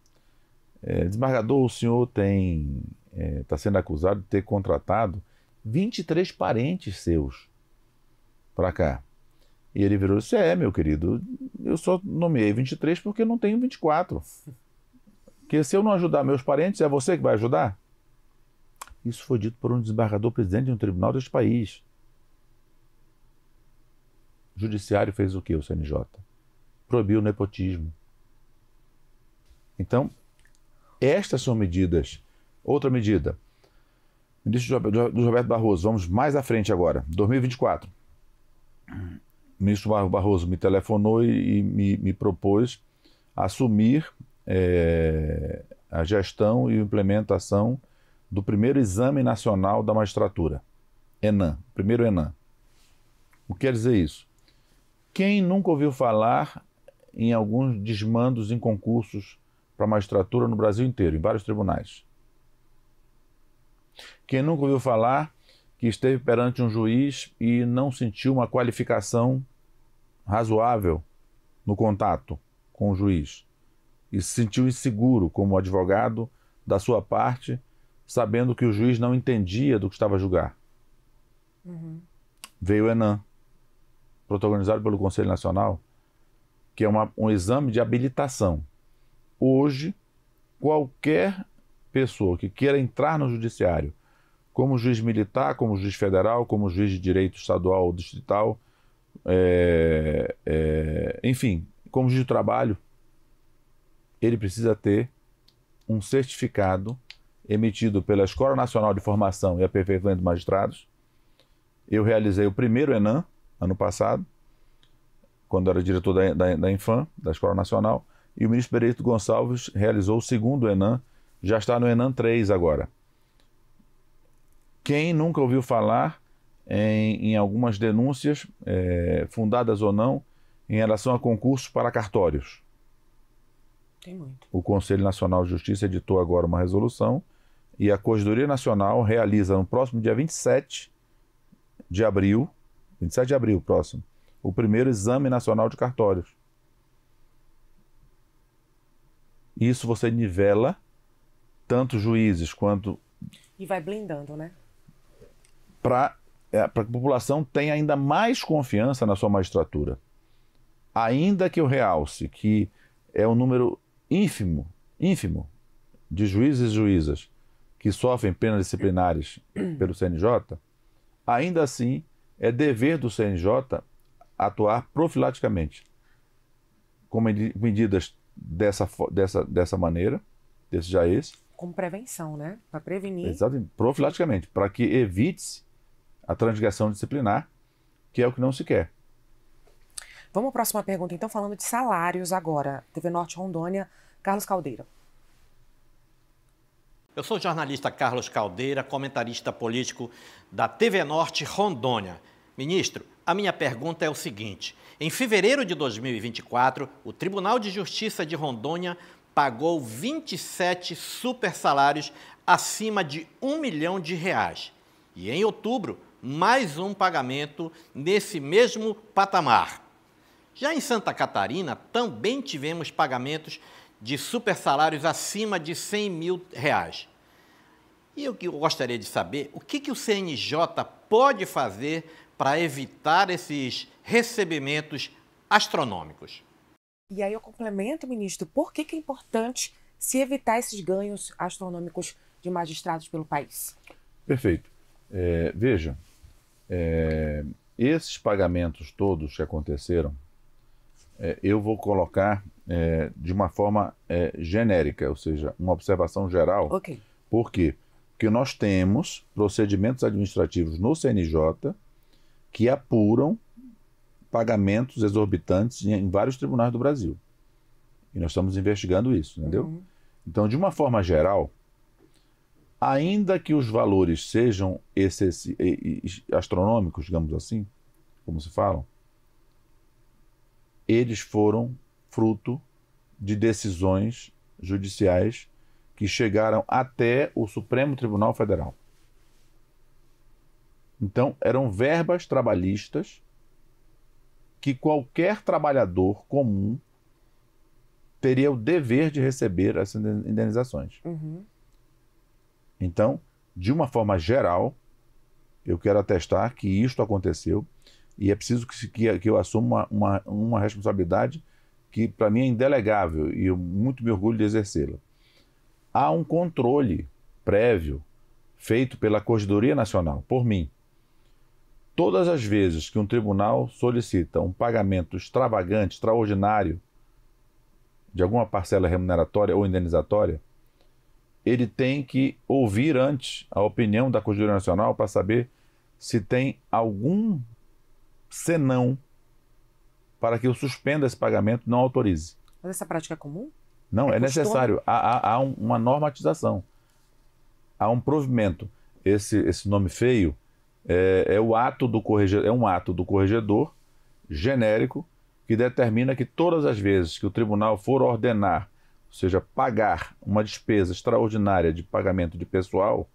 B: Desembargador, o senhor está sendo acusado de ter contratado 23 parentes seus para cá. E ele virou e disse, meu querido, eu só nomeei 23 porque não tenho 24. Porque se eu não ajudar meus parentes, é você que vai ajudar? Isso foi dito por um desembargador presidente de um tribunal deste país. O judiciário fez o quê, o CNJ? Proibiu o nepotismo. Então, estas são medidas. Outra medida. Ministro do Roberto Barroso, vamos mais à frente agora, 2024. O ministro Barroso me telefonou e me propôs assumir a gestão e implementação do primeiro Exame Nacional da Magistratura, ENAM, primeiro ENAM. O que quer dizer isso? Quem nunca ouviu falar em alguns desmandos em concursos para a magistratura no Brasil inteiro, em vários tribunais? Quem nunca ouviu falar que esteve perante um juiz e não sentiu uma qualificação razoável no contato com o juiz e se sentiu inseguro como advogado da sua parte, sabendo que o juiz não entendia do que estava a julgar? Veio o ENAM, protagonizado pelo Conselho Nacional, que é um exame de habilitação. Hoje, qualquer pessoa que queira entrar no judiciário, como juiz militar, como juiz federal, como juiz de direito estadual ou distrital, enfim, como juiz de trabalho, ele precisa ter um certificado emitido pela Escola Nacional de Formação e Aperfeiçoamento de Magistrados. Eu realizei o primeiro ENAM, ano passado, quando era diretor da Infam, da Escola Nacional, e o ministro Benedito Gonçalves realizou o segundo ENAM, já está no ENAM 3 agora. Quem nunca ouviu falar em algumas denúncias, fundadas ou não, em relação a concursos para cartórios?
A: Tem muito.
B: O Conselho Nacional de Justiça editou agora uma resolução e a Corregedoria Nacional realiza no próximo dia 27 de abril próximo, o primeiro Exame Nacional de Cartórios. Isso você nivela tanto juízes quanto...
A: E vai blindando, né?
B: Para que a população tenha ainda mais confiança na sua magistratura. Ainda que eu realce que é um número ínfimo de juízes e juízas que sofrem penas disciplinares pelo CNJ, ainda assim é dever do CNJ atuar profilaticamente, com medidas dessa maneira, desse já esse.
A: Como prevenção, né? Para prevenir.
B: Exatamente, profilaticamente, para que evite a transgressão disciplinar, que é o que não se quer.
A: Vamos à próxima pergunta, então, falando de salários agora. TV Norte Rondônia, Carlos Caldeira.
E: Eu sou o jornalista Carlos Caldeira, comentarista político da TV Norte Rondônia. Ministro, a minha pergunta é o seguinte: em fevereiro de 2024, o Tribunal de Justiça de Rondônia pagou 27 supersalários acima de R$1 milhão. E em outubro, mais um pagamento nesse mesmo patamar. Já em Santa Catarina, também tivemos pagamentos de supersalários acima de R$100 mil. E eu gostaria de saber o que o CNJ pode fazer para evitar esses recebimentos astronômicos.
A: E aí eu complemento, ministro, por que é importante se evitar esses ganhos astronômicos de magistrados pelo país?
B: Perfeito. Veja, esses pagamentos todos que aconteceram, eu vou colocar de uma forma genérica, ou seja, uma observação geral.
A: Ok.
B: Por quê? Porque nós temos procedimentos administrativos no CNJ que apuram pagamentos exorbitantes em vários tribunais do Brasil. E nós estamos investigando isso, entendeu?
A: Uhum.
B: Então, de uma forma geral, ainda que os valores sejam astronômicos, digamos assim, como se falam, eles foram fruto de decisões judiciais que chegaram até o Supremo Tribunal Federal. Então, eram verbas trabalhistas que qualquer trabalhador comum teria o dever de receber essas indenizações.
A: Uhum.
B: Então, de uma forma geral, eu quero atestar que isto aconteceu e é preciso que eu assuma uma responsabilidade que, para mim, é indelegável e eu muito me orgulho de exercê-la. Há um controle prévio feito pela Corregedoria Nacional, por mim. Todas as vezes que um tribunal solicita um pagamento extravagante, extraordinário, de alguma parcela remuneratória ou indenizatória, ele tem que ouvir antes a opinião da Corregedoria Nacional para saber se tem algum senão para que eu suspenda esse pagamento e não autorize.
A: Mas essa prática é comum?
B: Não, é necessário. Há uma normatização. Há um provimento. Esse nome feio é um ato do corregedor genérico que determina que todas as vezes que o tribunal for ordenar, ou seja, pagar uma despesa extraordinária de pagamento de pessoal,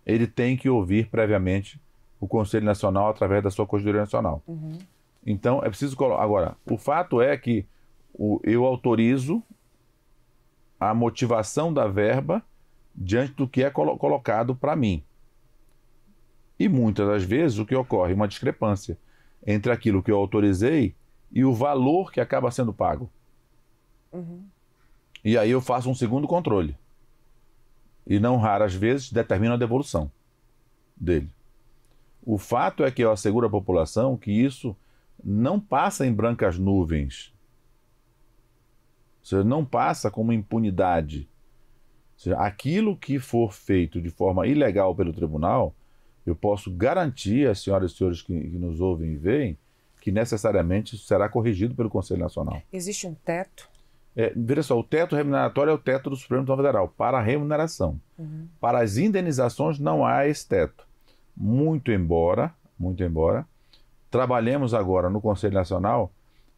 B: ele tem que ouvir previamente o Conselho Nacional através da sua Corregedoria Nacional.
A: Uhum.
B: Então, é preciso colocar. Agora, o fato é que eu autorizo a motivação da verba diante do que é colocado para mim. E muitas das vezes o que ocorre é uma discrepância entre aquilo que eu autorizei e o valor que acaba sendo pago.
A: Uhum.
B: E aí eu faço um segundo controle. E não raras vezes determino a devolução dele. O fato é que eu asseguro à população que isso não passa em brancas nuvens. Ou seja, não passa como impunidade. Ou seja, aquilo que for feito de forma ilegal pelo tribunal, eu posso garantir às senhoras e senhores que nos ouvem e veem que necessariamente isso será corrigido pelo Conselho Nacional.
A: Existe um teto?
B: Veja só, o teto remuneratório é o teto do Supremo Tribunal Federal, para a remuneração.
A: Uhum.
B: Para as indenizações não há esse teto. Muito embora, trabalhemos agora no Conselho Nacional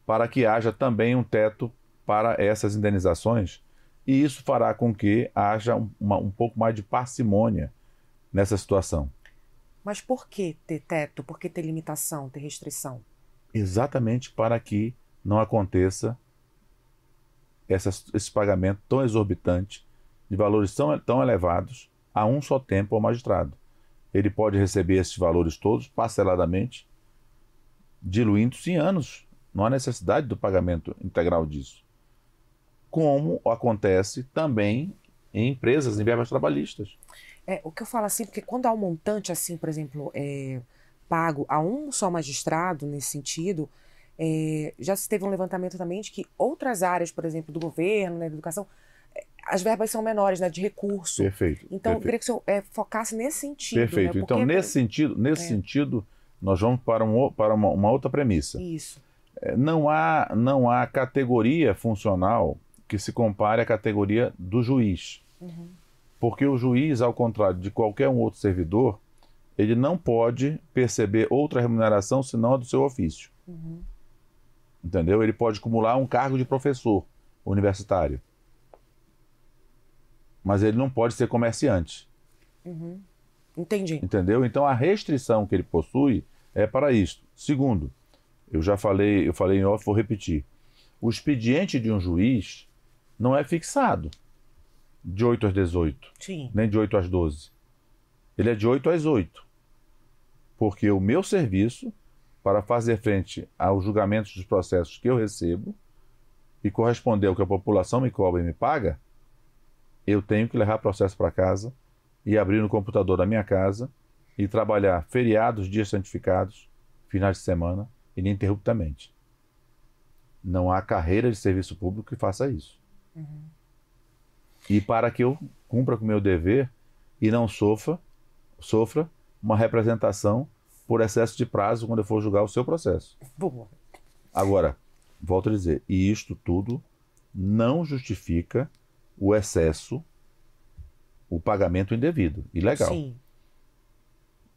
B: para que haja também um teto para essas indenizações, e isso fará com que haja um pouco mais de parcimônia nessa situação.
A: Mas por que ter teto? Por que ter limitação, ter restrição?
B: Exatamente para que não aconteça esse pagamento tão exorbitante, de valores tão elevados, a um só tempo ao magistrado. Ele pode receber esses valores todos parceladamente, diluindo-se em anos. Não há necessidade do pagamento integral disso. Como acontece também em empresas, em verbas trabalhistas.
A: O que eu falo assim, porque quando há um montante assim, por exemplo, pago a um só magistrado, nesse sentido, já se teve um levantamento também de que outras áreas, por exemplo, do governo, né, da educação, as verbas são menores, né, de recurso.
B: Perfeito.
A: Então,
B: perfeito.
A: eu queria que o senhor focasse nesse sentido.
B: Perfeito.
A: Né?
B: Então, nesse sentido, nós vamos para uma outra premissa.
A: Isso.
B: não há categoria funcional que se compare à categoria do juiz. Porque o juiz, ao contrário de qualquer um outro servidor, ele não pode perceber outra remuneração senão a do seu ofício. Entendeu? Ele pode acumular um cargo de professor universitário. Mas ele não pode ser comerciante.
A: Entendi.
B: Entendeu? Então a restrição que ele possui é para isto. Segundo, eu falei em off, vou repetir. O expediente de um juiz não é fixado de 8 às 18,
A: Sim.
B: nem de 8 às 12. Ele é de 8 às 8. Porque o meu serviço, para fazer frente aos julgamentos dos processos que eu recebo e corresponder ao que a população me cobra e me paga, eu tenho que levar processo para casa e abrir no computador da minha casa e trabalhar feriados, dias santificados, finais de semana, ininterruptamente. Não há carreira de serviço público que faça isso. E para que eu cumpra com o meu dever e não sofra uma representação por excesso de prazo quando eu for julgar o seu processo.
A: Boa.
B: Agora, volto a dizer, e isto tudo não justifica o excesso, o pagamento indevido, ilegal.
A: Sim.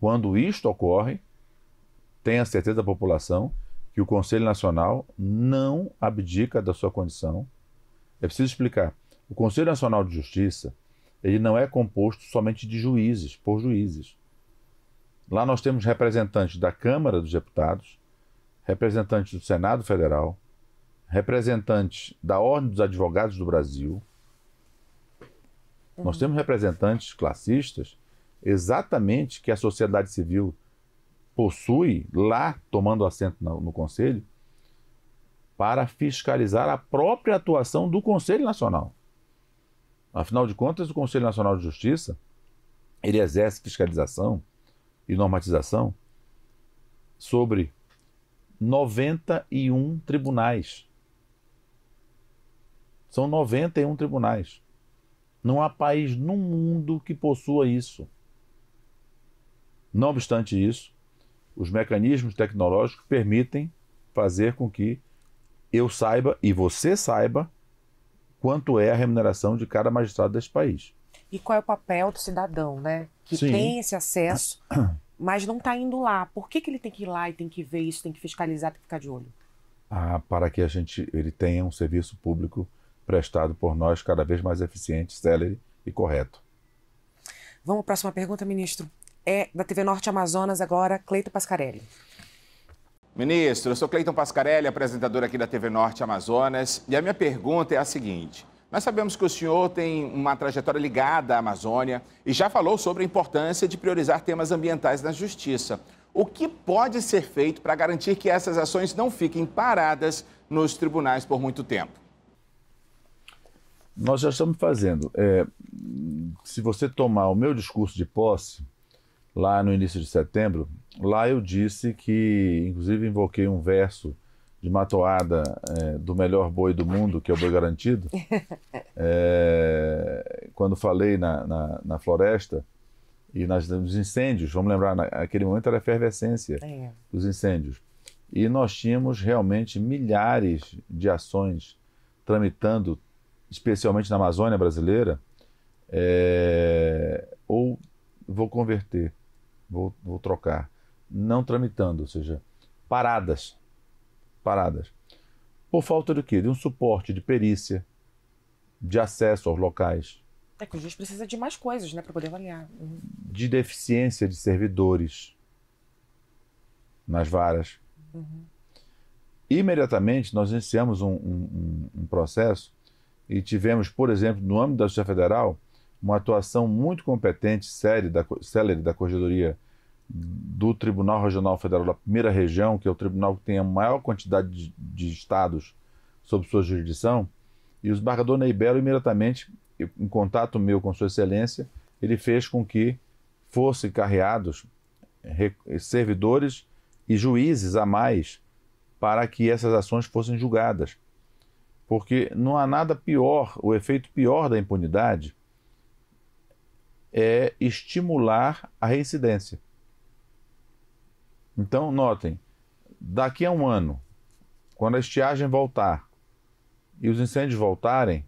B: Quando isto ocorre, tenha certeza da população que o Conselho Nacional não abdica da sua condição. É preciso explicar. O Conselho Nacional de Justiça, ele não é composto somente de juízes, por juízes. Lá nós temos representantes da Câmara dos Deputados, representantes do Senado Federal, representantes da Ordem dos Advogados do Brasil. Nós temos representantes classistas exatamente que a sociedade civil possui lá, tomando assento no Conselho, para fiscalizar a própria atuação do Conselho Nacional. Afinal de contas, o Conselho Nacional de Justiça, ele exerce fiscalização e normatização sobre 91 tribunais. São 91 tribunais. Não há país no mundo que possua isso. Não obstante isso, os mecanismos tecnológicos permitem fazer com que eu saiba e você saiba quanto é a remuneração de cada magistrado deste país.
A: E qual é o papel do cidadão, né? Que
B: Sim.
A: tem esse acesso, mas não está indo lá. Por que ele tem que ir lá e tem que ver isso, tem que fiscalizar, tem que ficar de olho?
B: Para que ele tenha um serviço público prestado por nós cada vez mais eficiente, célere e correto.
A: Vamos à próxima pergunta, ministro. É da TV Norte Amazonas agora, Cleito Pascarelli.
F: Ministro, eu sou Cleiton Pascarelli, apresentador aqui da TV Norte Amazonas, e a minha pergunta é a seguinte. Nós sabemos que o senhor tem uma trajetória ligada à Amazônia e já falou sobre a importância de priorizar temas ambientais na justiça. O que pode ser feito para garantir que essas ações não fiquem paradas nos tribunais por muito tempo?
B: Nós já estamos fazendo. Se você tomar o meu discurso de posse, lá no início de setembro, lá eu disse que, inclusive invoquei um verso de Matoada do melhor boi do mundo, que é o boi garantido, quando falei na floresta e nos incêndios, vamos lembrar, naquele momento era a efervescência dos incêndios. E nós tínhamos realmente milhares de ações tramitando, especialmente na Amazônia brasileira, ou vou converter, vou trocar, não tramitando, ou seja, paradas, por falta do quê? De um suporte de perícia, de acesso aos locais.
A: É que o juiz precisa de mais coisas, né, para poder avaliar.
B: De deficiência de servidores nas varas. Imediatamente nós iniciamos um processo e tivemos, por exemplo, no âmbito da Justiça Federal, uma atuação muito competente, célere da Corregedoria do Tribunal Regional Federal da Primeira Região, que é o tribunal que tem a maior quantidade de estados sob sua jurisdição, e o desembargador Ney Belo, imediatamente, em contato meu com Sua Excelência, ele fez com que fossem carreados servidores e juízes a mais para que essas ações fossem julgadas. Porque não há nada pior, o efeito pior da impunidade é estimular a reincidência. Então, notem, daqui a um ano, quando a estiagem voltar e os incêndios voltarem,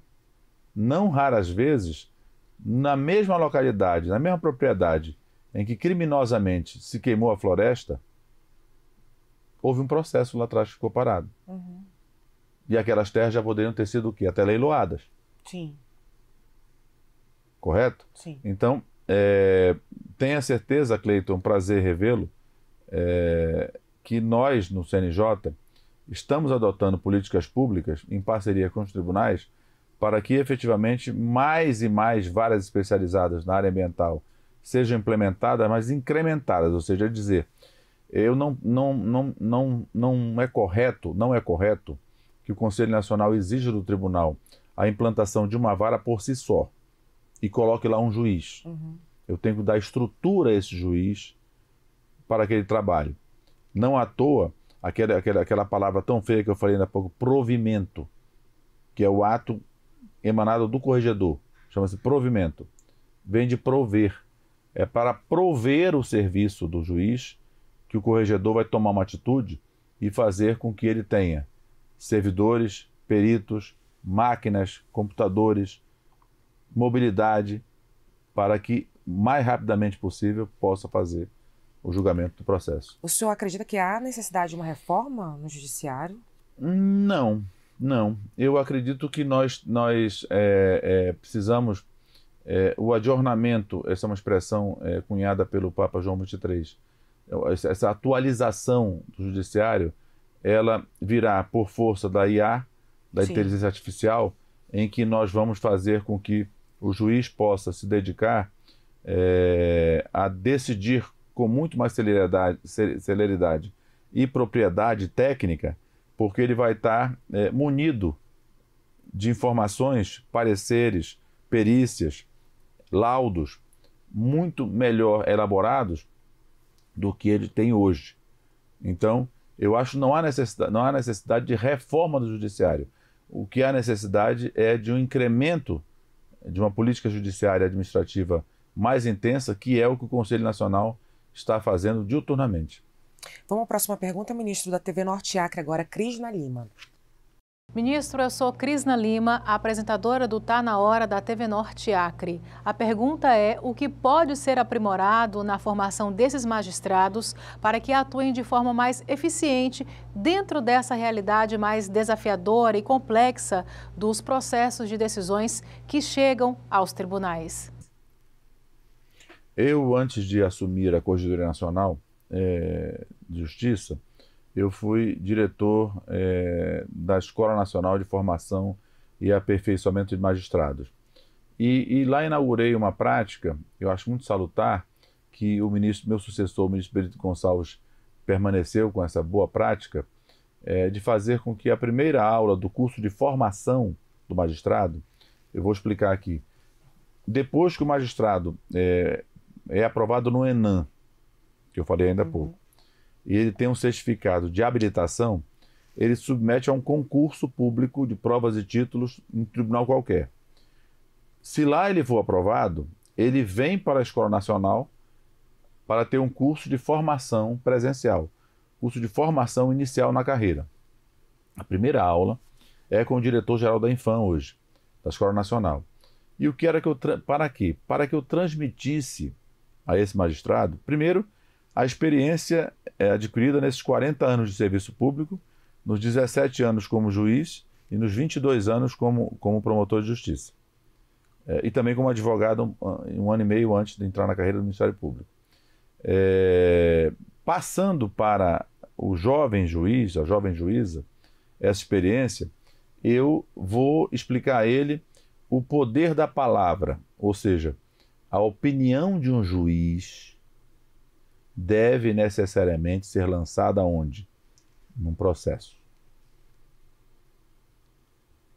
B: não raras vezes, na mesma localidade, na mesma propriedade em que criminosamente se queimou a floresta, houve um processo lá atrás que ficou parado.
A: Uhum.
B: E aquelas terras já poderiam ter sido o quê? Até leiloadas.
A: Sim.
B: Correto?
A: Sim.
B: Então, tenha certeza, Cleiton, um prazer revê-lo, que nós, no CNJ, estamos adotando políticas públicas em parceria com os tribunais para que, efetivamente, mais e mais varas especializadas na área ambiental sejam implementadas, mas incrementadas, ou seja, dizer, não é correto que o Conselho Nacional exija do tribunal a implantação de uma vara por si só e coloque lá um juiz.
A: Uhum.
B: Eu tenho que dar estrutura a esse juiz para que ele trabalhe. Não à toa, aquela palavra tão feia que eu falei ainda há pouco, provimento, que é o ato emanado do corregedor, chama-se provimento, vem de prover. É para prover o serviço do juiz que o corregedor vai tomar uma atitude e fazer com que ele tenha servidores, peritos, máquinas, computadores, mobilidade, para que mais rapidamente possível possa fazer o julgamento do processo.
A: O senhor acredita que há necessidade de uma reforma no judiciário?
B: Não. Eu acredito que nós precisamos... o adornamento, essa é uma expressão cunhada pelo Papa João XXIII, essa atualização do judiciário, ela virá por força da IA, da
A: Sim.
B: inteligência artificial, em que nós vamos fazer com que o juiz possa se dedicar a decidir com muito mais celeridade e propriedade técnica, porque ele vai estar munido de informações, pareceres, perícias, laudos muito melhor elaborados do que ele tem hoje. Então, eu acho que não há necessidade de reforma do judiciário. O que há necessidade é de um incremento de uma política judiciária administrativa mais intensa, que é o que o Conselho Nacional está fazendo diuturnamente.
A: Vamos à próxima pergunta, ministro da TV Norte Acre agora, Crisna Lima.
G: Ministro, eu sou Crisna Lima, apresentadora do Tá na Hora da TV Norte Acre. A pergunta é: o que pode ser aprimorado na formação desses magistrados para que atuem de forma mais eficiente dentro dessa realidade mais desafiadora e complexa dos processos de decisões que chegam aos tribunais?
B: Eu, antes de assumir a Corregedoria Nacional de Justiça, eu fui diretor da Escola Nacional de Formação e Aperfeiçoamento de Magistrados. E lá inaugurei uma prática, eu acho muito salutar, que meu sucessor, o ministro Benedito Gonçalves, permaneceu com essa boa prática, de fazer com que a primeira aula do curso de formação do magistrado, eu vou explicar aqui, depois que o magistrado é aprovado no ENAM, que eu falei ainda há pouco, e ele tem um certificado de habilitação, ele submete a um concurso público de provas e títulos em um tribunal qualquer. Se lá ele for aprovado, ele vem para a Escola Nacional para ter um curso de formação presencial, curso de formação inicial na carreira. A primeira aula é com o diretor-geral da Infam hoje, da Escola Nacional. E o que era para quê? Para que eu transmitisse a esse magistrado, primeiro, a experiência adquirida nesses 40 anos de serviço público, nos 17 anos como juiz e nos 22 anos como promotor de justiça. E também como advogado um ano e meio antes de entrar na carreira do Ministério Público. Passando para o jovem juiz, a jovem juíza, essa experiência, eu vou explicar a ele o poder da palavra, ou seja, a opinião de um juiz deve necessariamente ser lançada onde? Num processo.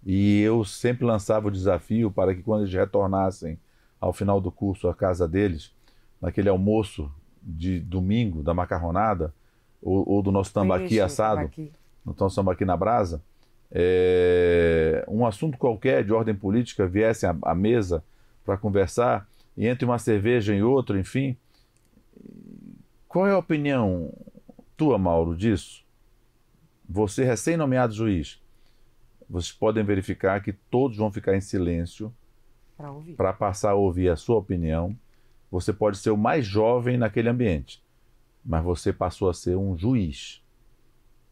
B: E eu sempre lançava o desafio para que quando eles retornassem ao final do curso à casa deles, naquele almoço de domingo, da macarronada, ou do nosso tambaqui assado, no nosso tambaqui na brasa, um assunto qualquer de ordem política viesse à mesa para conversar, e entre uma cerveja e outra, enfim, qual é a opinião tua, Mauro, disso? você recém-nomeado juiz, vocês podem verificar que todos vão ficar em silêncio para passar a ouvir a sua opinião. Você pode ser o mais jovem naquele ambiente, mas você passou a ser um juiz.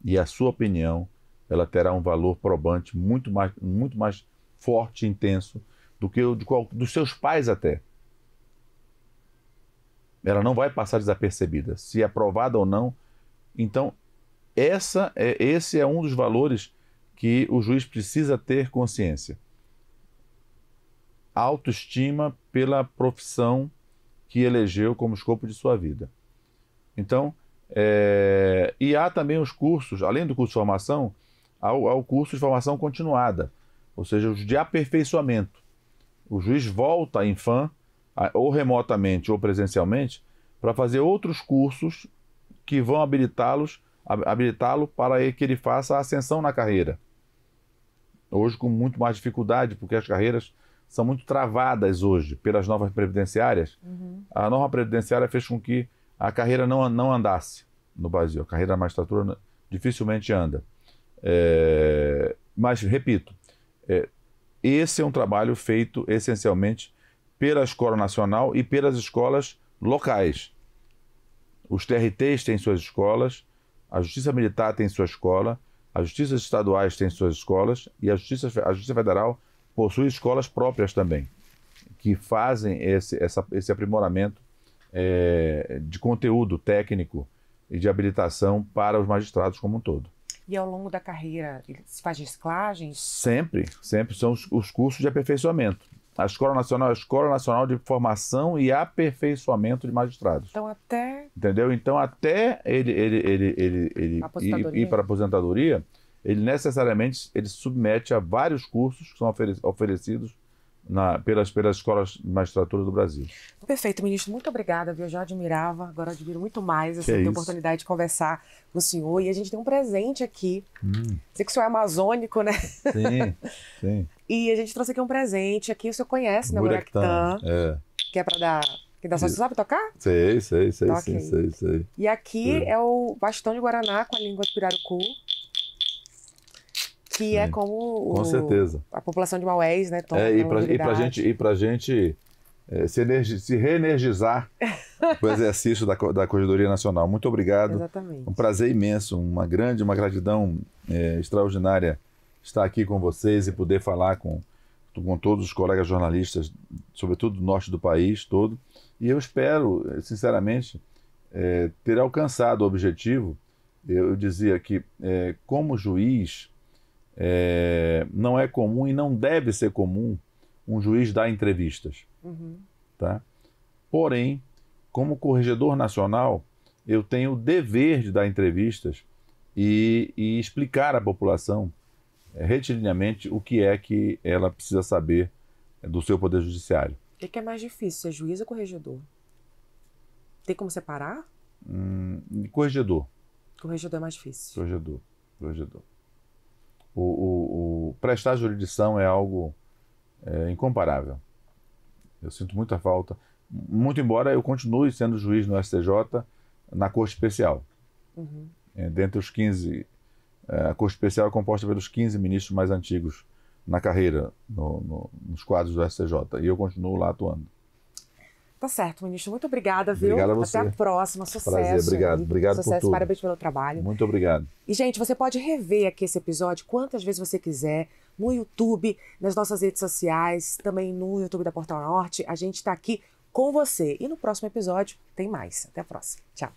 B: E a sua opinião, ela terá um valor probante muito mais forte e intenso do que o dos seus pais até. Ela não vai passar desapercebida, se aprovada ou não. Então, esse é um dos valores que o juiz precisa ter consciência. Autoestima pela profissão que elegeu como escopo de sua vida. Então, e há também os cursos, além do curso de formação, há o curso de formação continuada, ou seja, os de aperfeiçoamento. O juiz volta em FAM, ou remotamente ou presencialmente, para fazer outros cursos que vão habilitá-lo para que ele faça a ascensão na carreira. Hoje com muito mais dificuldade, porque as carreiras são muito travadas hoje pelas normas previdenciárias. A norma previdenciária fez com que a carreira não andasse no Brasil. A carreira da magistratura dificilmente anda. Mas, repito, esse é um trabalho feito essencialmente pela Escola Nacional e pelas escolas locais. Os TRTs têm suas escolas, a Justiça Militar tem sua escola, as Justiças Estaduais têm suas escolas e a Justiça Federal possui escolas próprias também, que fazem esse aprimoramento de conteúdo técnico e de habilitação para os magistrados como um todo.
A: E ao longo da carreira, se faz reciclagens?
B: Sempre são os cursos de aperfeiçoamento. A Escola Nacional é a Escola Nacional de Formação e Aperfeiçoamento de Magistrados.
A: Então até...
B: Entendeu? Então até ele ir para a aposentadoria, ele necessariamente se submete a vários cursos que são oferecidos pelas escolas de magistratura do Brasil.
A: Perfeito, ministro. Muito obrigada, viu? Eu já admirava, agora admiro muito mais essa oportunidade de conversar com o senhor. E a gente tem um presente aqui. Sei que o senhor é amazônico, né?
B: Sim, sim.
A: E a gente trouxe aqui um presente. Aqui o senhor conhece, né? O Buraquitã. Que é para dar... Que dá só você sabe tocar?
B: Sei,
A: Então,
B: sim,
A: okay.
B: sei.
A: E aqui é o bastão de Guaraná com a língua do pirarucu. Que é como
B: com certeza.
A: A população de Maués, né?
B: E para gente se reenergizar o exercício da Corregedoria Nacional. Muito obrigado.
A: Exatamente.
B: Um prazer imenso, uma gratidão extraordinária estar aqui com vocês e poder falar com todos os colegas jornalistas, sobretudo do norte do país todo. E eu espero, sinceramente, ter alcançado o objetivo. Eu dizia que, como juiz, não é comum e não deve ser comum um juiz dar entrevistas. Tá? Porém, como corregedor nacional, eu tenho o dever de dar entrevistas e explicar à população retilinhamente o que é que ela precisa saber do seu poder judiciário.
A: O que é mais difícil, ser juiz ou corregedor? Tem como separar?
B: Corregedor.
A: Corregedor é mais difícil.
B: Corregedor. O prestar jurisdição é algo incomparável. Eu sinto muita falta, muito embora eu continue sendo juiz no STJ na Corte Especial. Dentre os 15, a Corte Especial é composta pelos 15 ministros mais antigos na carreira, nos quadros do STJ, e eu continuo lá atuando.
A: Tá certo, ministro. Muito obrigada, viu?
B: Obrigado a você.
A: Até a próxima. Sucesso.
B: Prazer, obrigado
A: Sucesso,
B: por tudo.
A: Parabéns pelo trabalho.
B: Muito obrigado.
A: E, gente, você pode rever aqui esse episódio quantas vezes você quiser, no YouTube, nas nossas redes sociais, também no YouTube da Portal Norte. A gente está aqui com você. E no próximo episódio tem mais. Até a próxima. Tchau.